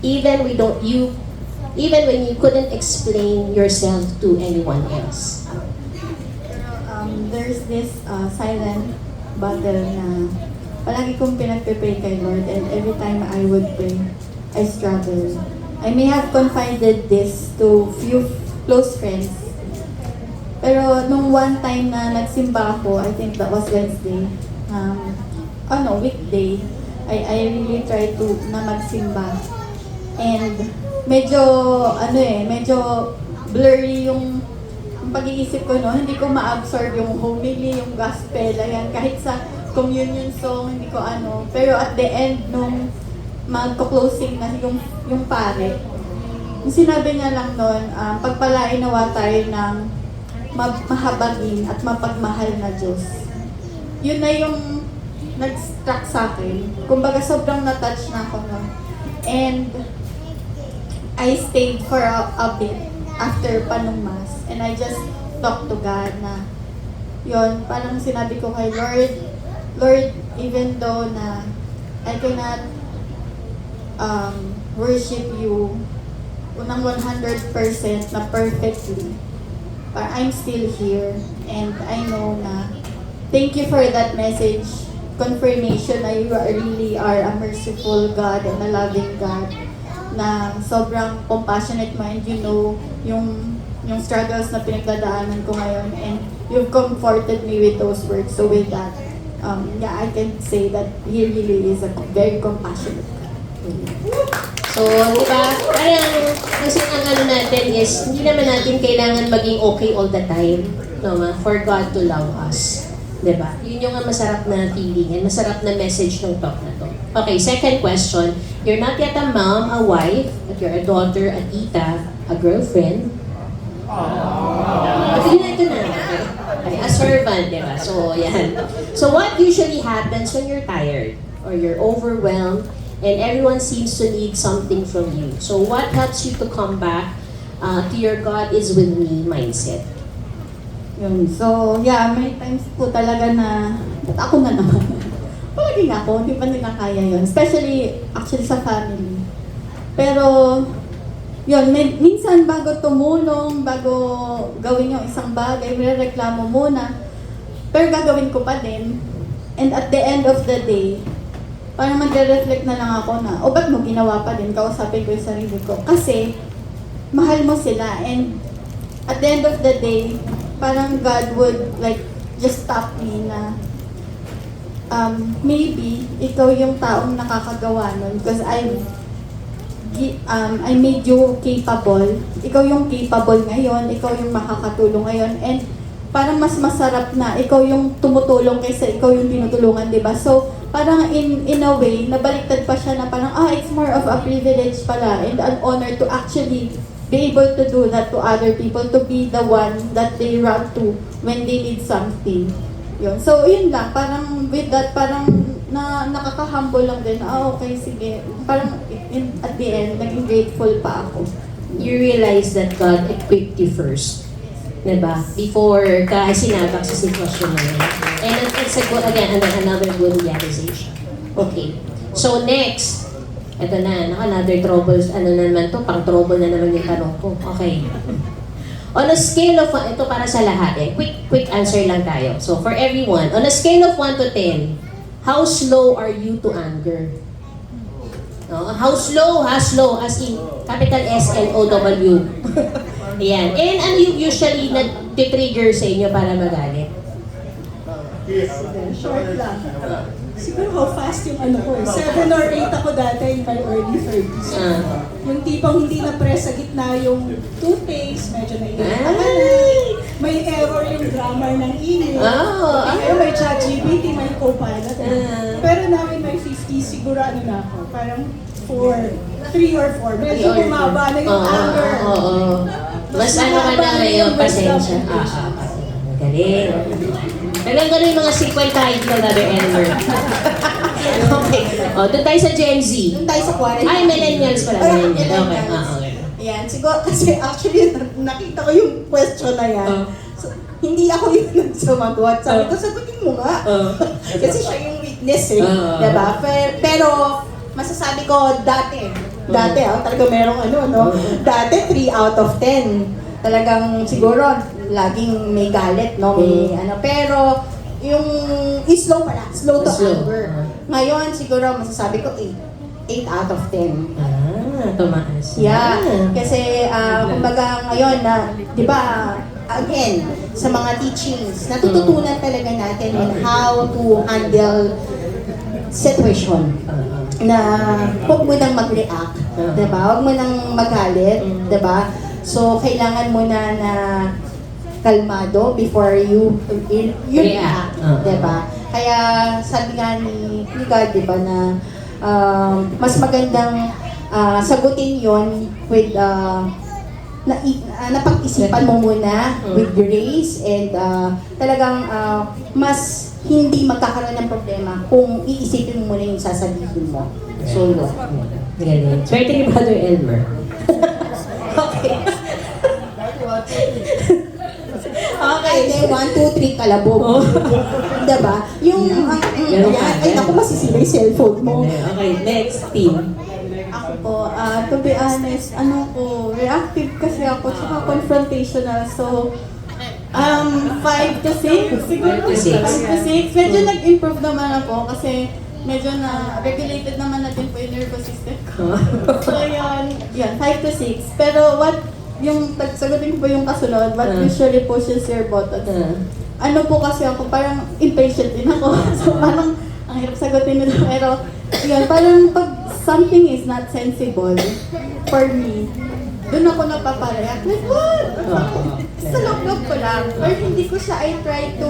even when you couldn't explain yourself to anyone else? There's this silent battle na palagi kong pinagpipray kay Lord, and every time I would pray, I struggle. I may have confided this to few close friends. Pero nung one time na nagsimba ako, I think that was Wednesday, weekday, I really tried to na magsimba. And medyo, medyo blurry yung pag-iisip ko, no? Hindi ko ma-absorb yung homily, yung gospel, ayan, kahit sa communion song, hindi ko ano. Pero at the end, nung magko-closing na yung pare, yung sinabi niya lang nun, pagpalain nawa tayo ng mahabagin at mapagmahal na Diyos. Yun na yung nag-struck sa akin. Kumbaga, sobrang na-touch na ako nun. And I stayed for a bit after Panungmas. And I just talked to God na, yun, parang sinabi ko kay Lord, even though na I cannot worship you unang 100% na perfectly, but I'm still here and I know na thank you for that message, confirmation na you really are a merciful God and a loving God na sobrang compassionate mo and you know yung struggles na pinagdadaanan ko ngayon and you've comforted me with those words. So with that, I can say that He really is a very compassionate God. So, di ba, parang, kasi ang ano natin is, hindi naman natin kailangan maging okay all the time, no, for God to love us. Di ba? Yun yung masarap na feeling and masarap na message ng talk na to. Okay, second question. You're not yet a mom, a wife, but you're a daughter, a tita, a girlfriend. Ito na. Okay, a servant, di ba? So, yan. So, what usually happens when you're tired or you're overwhelmed and everyone seems to need something from you? So, what helps you to come back to your God is with me mindset? Yun. So, may times po talaga na, ba't ako na naman? Palaging ako, hindi pa nila kaya yun. Especially, actually sa family. Pero, yun, minsan bago tumulong, bago gawin yung isang bagay, may reklamo muna. Pero gagawin ko pa din. And at the end of the day, parang magre-reflect na lang ako na, ba't mo ginawa pa din? Kausapin ko yung sarili ko. Kasi, mahal mo sila. And at the end of the day, parang God would like just stop me na maybe ikaw yung taong nakakagawa nun because I made you capable. Ikaw yung capable ngayon, ikaw yung makakatulong ngayon, and parang mas masarap na ikaw yung tumutulong kaysa ikaw yung tinutulungan, di ba? So, parang in a way, nabaliktad pa siya na parang, it's more of a privilege pala and an honor to actually be able to do that to other people, to be the one that they run to when they need something. Yun. So, yun lang. Parang with that, parang nakaka-humble lang din. Okay, sige. Parang at the end, naging grateful pa ako. You realize that God equipped you first. Diba? Before ka sinabak sa sitwasyon na yun. And it's a good, again, another good realization. Okay. So next, ito na, another troubles, ano na naman to, pang trouble na naman yung tanong ko. Okay. On a scale of, ito para sa lahat quick answer lang tayo. So for everyone, on a scale of 1 to 10, how slow are you to anger? No? How slow, as in capital S-L-O-W. Ayan. And ano yung usually nag-trigger sa inyo para magalit? Short lang. Siguro how fast yung ano ko 7 or 8 ako dati in my early 30s. Yung tipong hindi na-press sa gitna yung toothpaste, medyo naiiyak ka na. May error yung grammar ng email. Pero may ChatGPT, may Copilot. Pero now in my 50s, siguro ano na ako, parang 3 or 4. Medyo bumaba na yung anger. Mas ano ka na ngayon, pasensya. Galing. Talagang gano'n yung mga sequel kahit na another N-word. Okay. Doon tayo sa Gen Z. Doon tayo sa quarantine. Ay, millennials pala. Millennials. Okay. Yan, siguro kasi actually nakita ko yung question na yan. So, hindi ako yung nagsumagot. Sabi ko, sagutin mo nga. Kasi siya yung witness diba? Pero masasabi ko dati talaga merong dati 3 out of 10. Talagang siguro laging may galit, no? May pero yung slow to anger. Ngayon siguro masasabi ko 8 out of 10. Tumaas. Yeah. Kasi kumbaga ngayon na, 'di ba, again, sa mga teachings, natututunan talaga natin on how to handle situation. na huwag mo nang mag-react, diba? Huwag mo nang magalit, diba? So, kailangan mo na kalmado before you react, diba? Kaya sabi nga ni God, diba, na mas magandang sagutin yon with napag-isipan mo muna with grace and talagang mas hindi magkakaroon ng problema kung iisipin mo muna yung sasabihin mo. So, yun. Galing. Swerte ni Brother Elmer. Okay. Okay, then 1, 2, 3, kalabog. Diba? Yung, Ganun ka, ay, naku, masisira yung cellphone mo. Okay, next team. Ako po, to be honest, reactive kasi ako, tsaka confrontational. So, 5 to 6, siguro. 5 to 6. 5 to 6. Medyo nag-improve naman ako kasi medyo na regulated naman natin po yung nervous system ko. So, yun, 5 to 6. Pero yung sagutin ko po yung kasunod, what usually pushes your buttons. Ano po kasi ako, parang impatient din ako. So, parang ang hirap sagutin nito. Pero, yun, parang pag something is not sensible for me, doon ako napapareact. Like, what? Sa loob-loob ko lang. Or hindi ko siya, I try to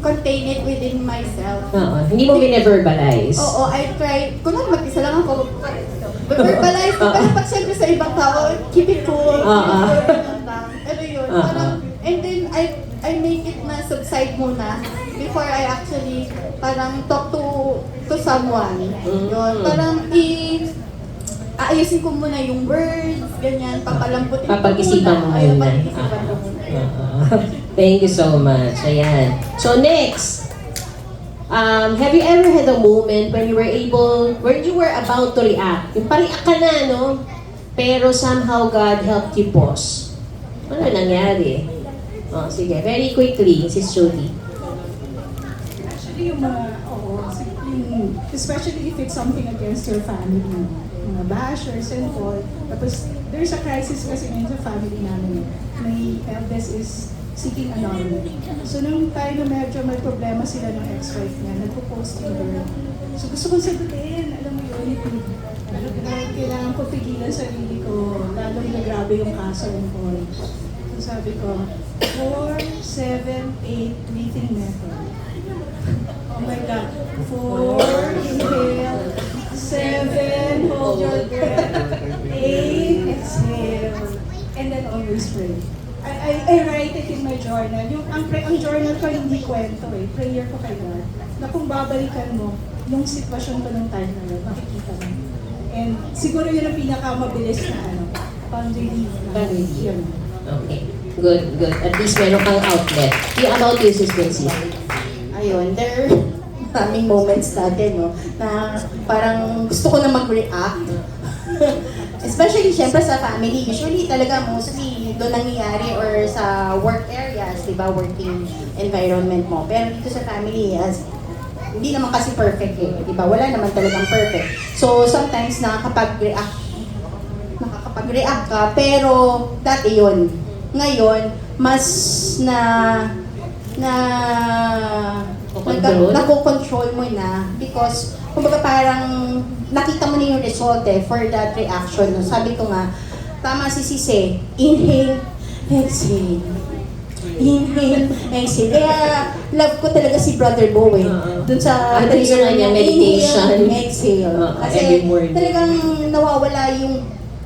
contain it within myself. Hindi mo bine-verbalize. Oo, I try. Kung mag-isa lang ako, verbalize ko. Pero pag siyempre sa ibang tao, keep it cool. Pero yun, parang, and then I make it na subside muna before I actually parang talk to someone. Yun, parang aayusin ko muna yung words, ganyan, papalambutin ko Papag-isipan mo Ayun, muna. pag-isipan ko muna. Thank you so much. Ayan. So next, have you ever had a moment when you were about to react? Yung pariak ka na, no? Pero somehow God helped you pause. Ano nangyari? Sige, very quickly, Sis Judy. Actually, especially if it's something against your family, mga bashers and all. Tapos, there's a crisis kasi ngayon sa family namin. My eldest is seeking annulment. So, nung time na medyo may problema sila ng ex-wife niya, nagpo-post yung girl. So, gusto kong sagutin, alam mo yun, kailangan ko pigilan sarili ko, lalong na grabe yung kaso and all. So, sabi ko, 4, 7, 8 breathing method. Oh my God. 4, inhale. 7, hold your breath. 8, exhale. And then always pray. I write it in my journal. Ang journal ko hindi kwento eh. Prayer ko kay God. Na kung babalikan mo, yung sitwasyon ko ng time na yun, makikita mo. And siguro yun ang pinakamabilis na pang-relief na. Yun. Okay. Good. At least meron kang outlet. Yung about you, Sis Betsy. Ayun, there are maraming moments natin, no, na parang gusto ko na mag-react. Especially, syempre, sa family. Usually, talaga, mostly, doon nangyayari or sa work areas, di ba, working environment mo. Pero dito sa family, hindi naman kasi perfect eh, di ba? Wala naman talagang perfect. So, sometimes, nakakapag-react ka, pero dati yun. Ngayon, mas nakokontrol mo na because kumbaga parang nakita mo na yung result for that reaction. No? Sabi ko nga, tama si Sise, inhale, exhale. Inhale, exhale. Kaya love ko talaga si Brother Bo dun sa Trigger niya, meditation. Inhale, exhale. Kasi every morning. talagang nawawala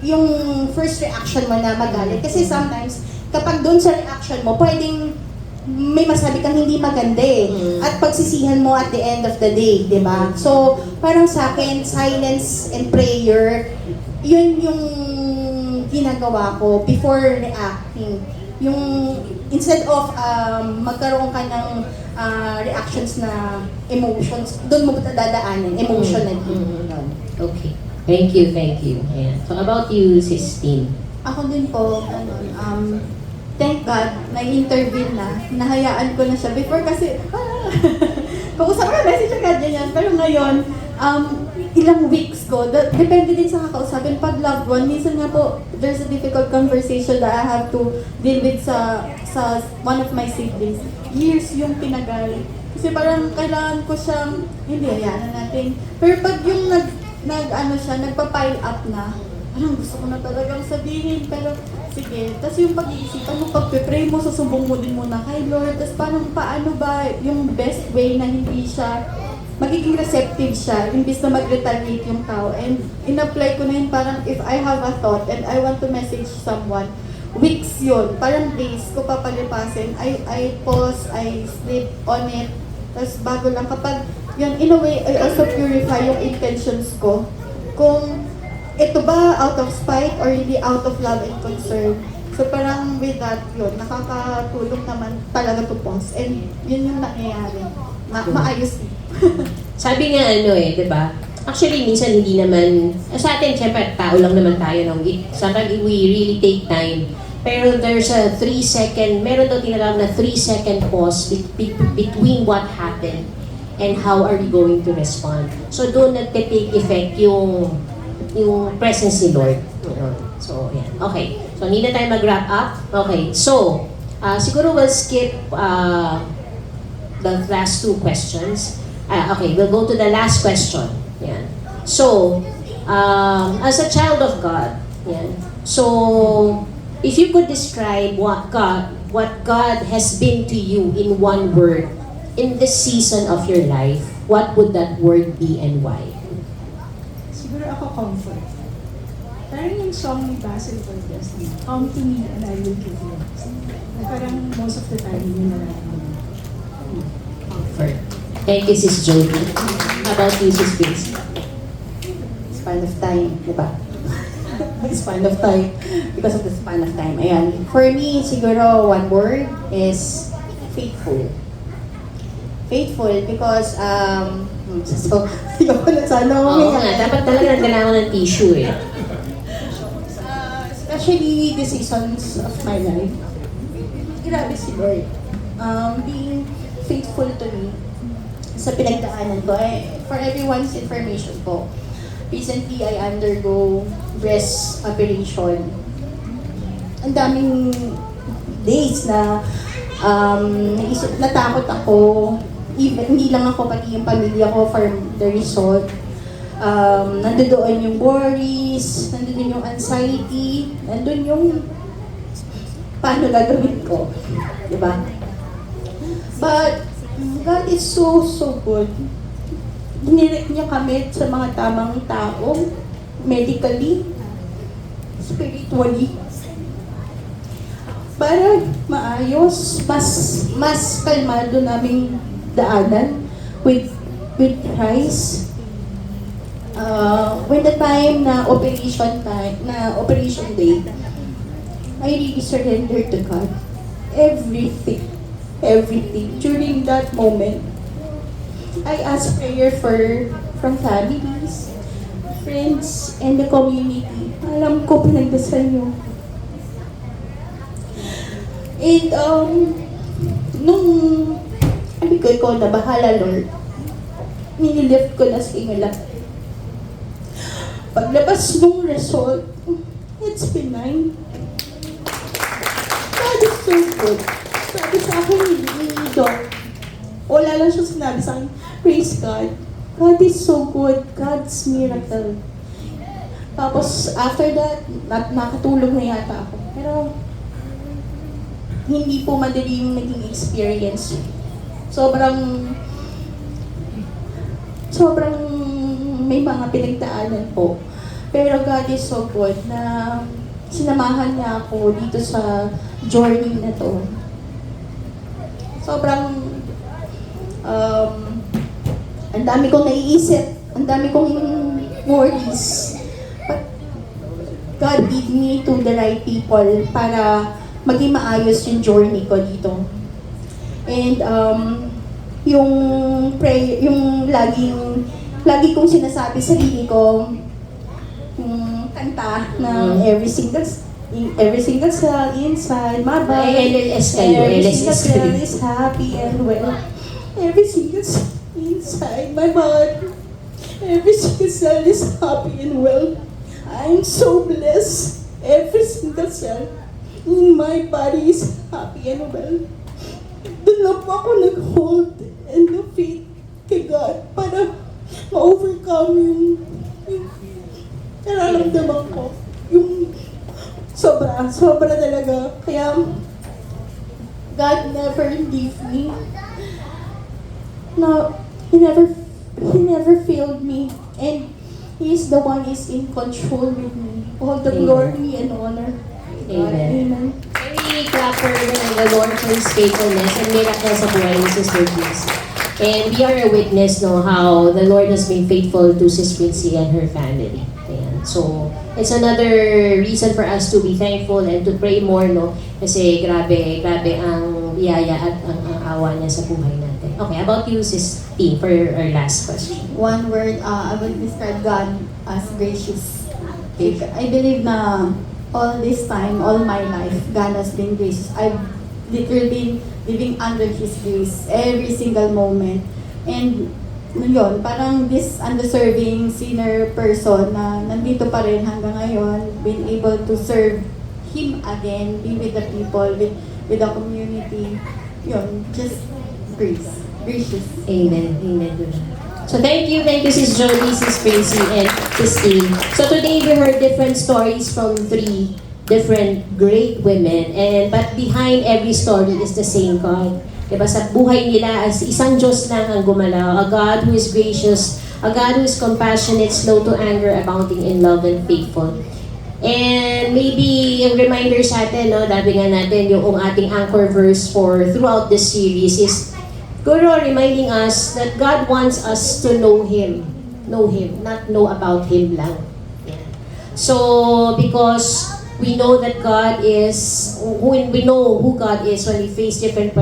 yung first reaction mo na magalit. Kasi sometimes, kapag dun sa reaction mo, pwedeng may masabi kang hindi maganda eh. At pagsisihan mo at the end of the day, di ba? So, parang sa akin, silence and prayer, yun yung ginagawa ko before reacting. Yung, instead of magkaroon ka ng reactions na emotions, doon mo dadaanin, emotionally. Okay. Thank you. Ayan. So about you, Sis Tin. Ako din po, thank God, na-intervene na. Nahayaan ko na siya. Before kasi, kausap ko, message agad ganyan. Pero ngayon, ilang weeks ko, depende din sa kakausapin. Pag loved one, minsan nga po, there's a difficult conversation that I have to deal with sa one of my siblings. Years yung tinagal. Kasi parang kailangan ko siyang, hindi, hayaan na natin. Pero pag yung nagpa-pile up na, parang gusto ko na talagang sabihin, pero sige. Tapos yung pag-iisipan mo, pag-pray mo, susumbong mo din muna kay Lord. Tapos parang paano ba yung best way na hindi siya, magiging receptive siya, imbis na mag-retaliate yung tao. And in-apply ko na yun, parang if I have a thought and I want to message someone, weeks yun, parang days ko papalipasin. I pause, I sleep on it. Tapos bago lang, kapag yun, in a way, I also purify yung intentions ko. Kung ito ba out of spite or really out of love and concern. So parang with that yun, nakakatulong naman talaga to pause. And yun yung nangyayari. Maayos din. Sabi nga di ba? Actually, minsan hindi naman, sa atin, syempre, tao lang naman tayo, no? Sometimes we really take time. Pero there's a 3-second, meron daw tinatawag na 3-second pause between what happened and how are we going to respond. So doon nagte-take effect yung presence ni Lord. So, yan. Okay. So, hindi na tayo mag-wrap up. Okay. So, siguro we'll skip the last 2 questions. Okay, we'll go to the last question. Yan. So, as a child of God, yan. So, if you could describe what God has been to you in one word in this season of your life, what would that word be and why? Siguro ako comfort. Parang yung song ni Basil Cortez, "Come to me and I will give you." Na parang most of the time yun na nararamdaman. Comfort. Thank you, Sis Jody. How about you, Sis Vince? Span of time, di ba? Span of time. Because of the span of time. Ayan. For me, siguro one word is faithful. Faithful because, so, ayoko na sana Oo nga, dapat talaga nagkailangan ng tissue especially the seasons of my life. Grabe si Lord. Being faithful to me sa pinagdaanan ko. For everyone's information po, recently I undergo breast operation. Ang daming days na natakot ako. Even, hindi lang ako, pati yung pamilya ko for the result. Nandoon yung worries, nandoon yung anxiety, nandoon yung paano gagawin ko. Diba? But, God is so good. Dinirect niya kami sa mga tamang tao, medically, spiritually, para maayos, mas kalmado naming daanan with Christ. When the time na operation day, I really surrendered to God. Everything. During that moment, I asked prayer from families, friends, and the community. Alam ko, pinagdasal niyo. And, nung sabi ko, ikaw na bahala, Lord. Nililift ko na sa inyo lahat. Paglabas mong result, it's benign. God is so good. Sabi sa akin, ni Doc, wala lang siya sinabi sa akin, praise God. God is so good. God's miracle. Tapos, after that, nakatulog na yata ako. Pero, hindi po madali yung naging experience. Sobrang may mga pinagdaanan po. Pero God is so good na sinamahan niya ako dito sa journey na to. Sobrang ang dami kong naiisip, ang dami kong worries. But God lead me to the right people para maging maayos yung journey ko dito. And yung prayer, yung lagi kong sinasabi sa sarili ko, yung kanta na every single cell inside my body, LLS kayo, every LLS single cell is happy and well. Every single cell inside my body, every single cell is happy and well. I'm so blessed. Every single cell in my body is happy and well. The doon lang po ako nag-hold and the faith kay God para ma-overcome yung nararamdaman ko. Yung sobra talaga. Kaya, God never leave me. No, He never failed me. And He is the one is in control with me. All the Amen. glory and honor. Amen. Amen. Very clap for the Lord for His faithfulness and miracle sa buhay ni Sister Quincy. And we are a witness, no, how the Lord has been faithful to Sis Quincy and her family. Ayan. So, it's another reason for us to be thankful and to pray more, no? Kasi grabe ang biyaya at ang awa niya sa buhay natin. Okay, about you, Sis T, for our last question. One word, I would describe God as gracious. I believe na all this time, all my life, God has been gracious. I've literally been living under His grace every single moment. And yun, parang this undeserving sinner person na nandito pa rin hanggang ngayon, been able to serve Him again, be with the people, with the community. Yun, just grace. Gracious. Amen. Amen to that. So thank you Sis Jolie, Sis Tracy, and Sis T. So today we heard different stories from 3 different great women, but behind every story is the same God. Diba? Sa buhay nila, as isang Diyos lang ang gumalaw, a God who is gracious, a God who is compassionate, slow to anger, abounding in love and faithful. And maybe yung reminder sa atin, no, dabi nga natin, yung ating anchor verse for throughout this series is Guru reminding us that God wants us to know Him, not know about Him lang. Yeah. So, because we know that God is, when we know who God is, when we face when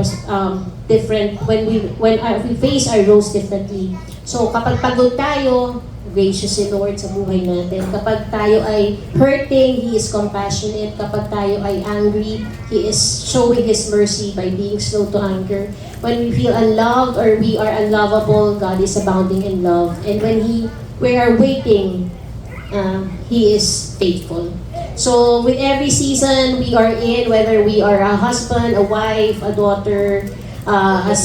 we face our roles differently. So, kapag pagod tayo, gracious si Lord sa buhay natin. Kapag tayo ay hurting, He is compassionate. Kapag tayo ay angry, He is showing His mercy by being slow to anger. When we feel unloved or we are unlovable, God is abounding in love. And when we are waiting, He is faithful. So with every season we are in, whether we are a husband, a wife, a daughter, a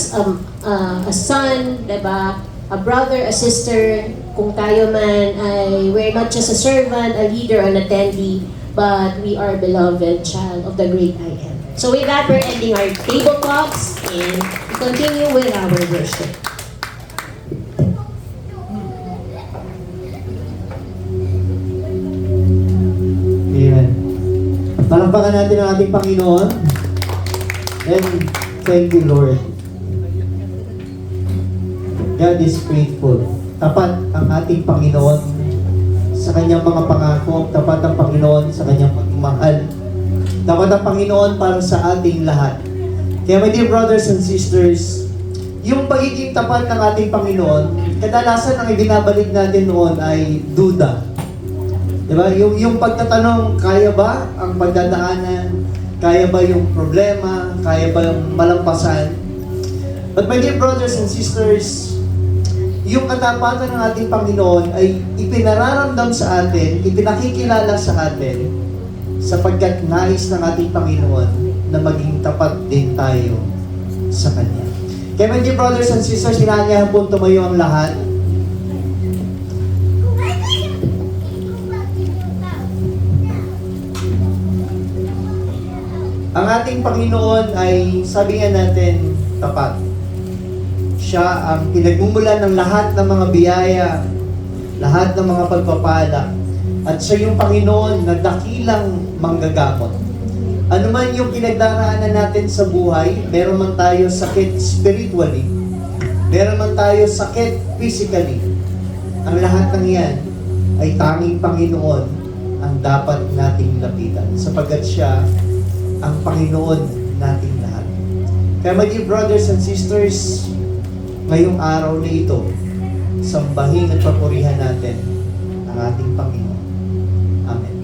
son, diba? A brother, a sister, kung tayo man ay we're not just a servant, a leader, an attendee, but we are a beloved child of the great I Am. So with that, we're ending our table talks and we continue with our worship. Amen. Palakpakan natin ang ating Panginoon. And thank you, Lord. God is faithful. Tapat ang ating Panginoon sa kanyang mga pangako. Tapat ang Panginoon sa kanyang pagmamahal. Tapat ang Panginoon para sa ating lahat. Kaya my dear brothers and sisters, yung pagiging tapat ng ating Panginoon, kadalasan ang ibinabalik natin noon ay duda. Diba? Yung pagtatanong, kaya ba ang pagdadaanan? Kaya ba yung problema? Kaya ba yung malampasan? But my dear brothers and sisters, yung katapatan ng ating Panginoon ay ipinararamdam sa atin, ipinakikilala sa atin, sapagkat nais ng ating Panginoon na maging tapat din tayo sa Kanya. Kaya my dear brothers and sisters, hinanyahan po tumayo ang lahat. Ang ating Panginoon ay, sabi nga natin, tapat. Siya ang pinagmumulan ng lahat ng mga biyaya, lahat ng mga pagpapala. At siya yung Panginoon na dakilang manggagamot. Ano man yung pinagdaraanan natin sa buhay, meron man tayo sakit spiritually, meron man tayo sakit physically, ang lahat ng yan ay tanging Panginoon ang dapat nating lapitan, sapagkat siya ang Panginoon nating lahat. Kaya my dear brothers and sisters, ngayong araw na ito, sambahin at papurihan natin ang ating Panginoon. Amen.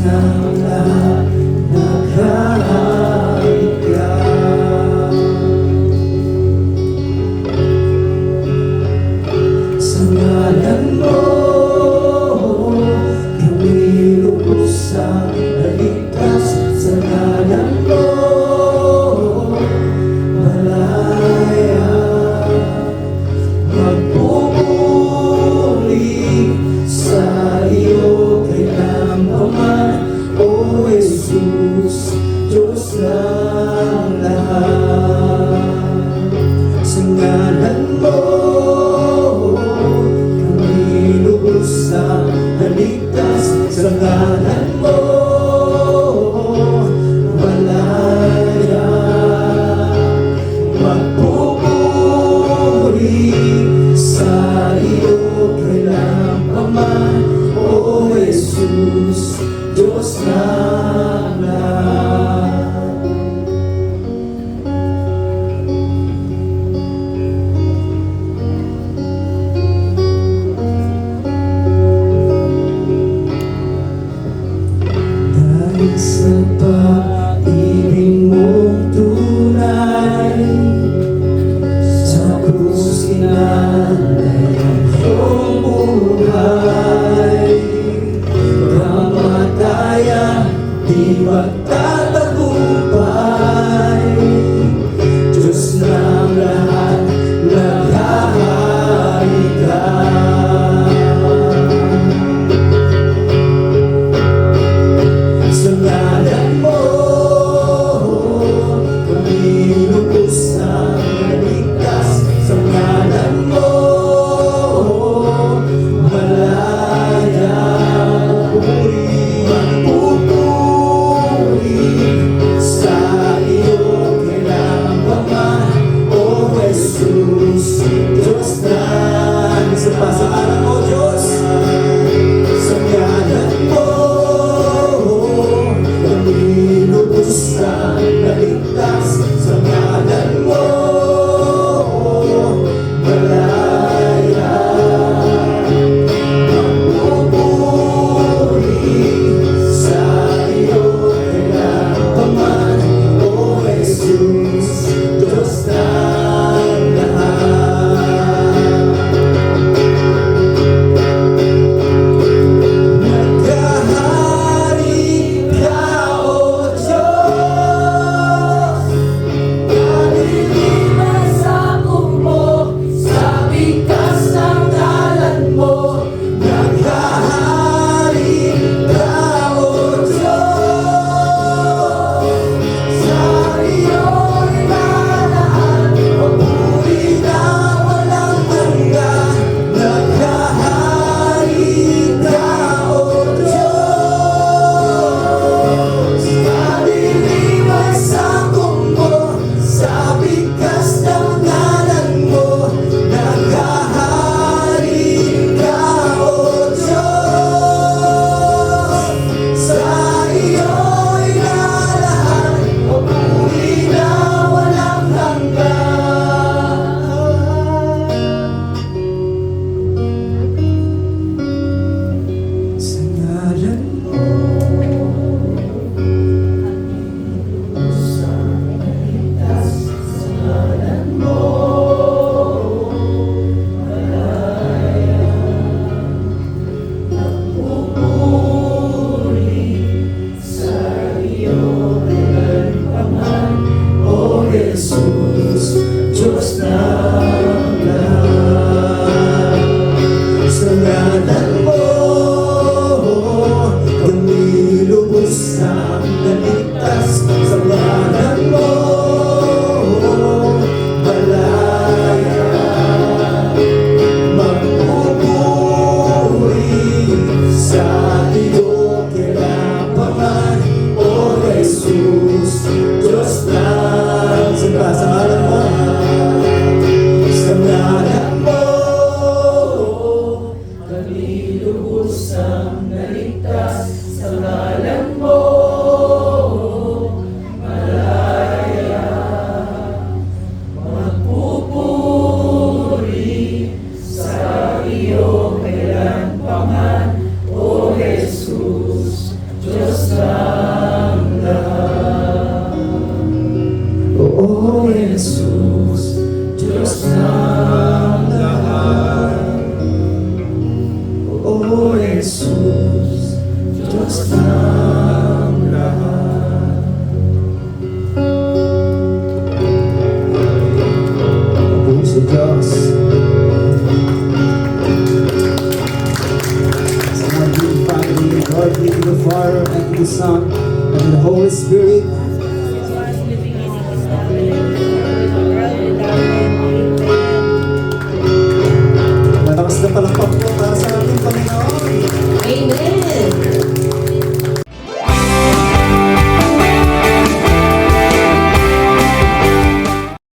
ng lahat naghahari ka. Sa ngalan mo kami lubusang naligtas. Sa ngalan mo malaya magpupuri sa iyo kailanman, O Jesus, Diyos ng lahat. Sa ngalan mo kami lubusang naligtas. Sa ngalan mo malaya magpupuri sa iyo kailanman, O Jesus, Diyos ng lahat. Dahil sa pag-ibig mong tunay, sa krus kinalay ang iyong buhay. Kamatayan, di magtatagumpay. Diyos ng lahat, naghahari ka. Sa ngalan mo kami lubusang naligtas. Sa ngalan mo malaya magpupuri Father, thank you the Son, and the Holy Spirit. Malakas na palakpak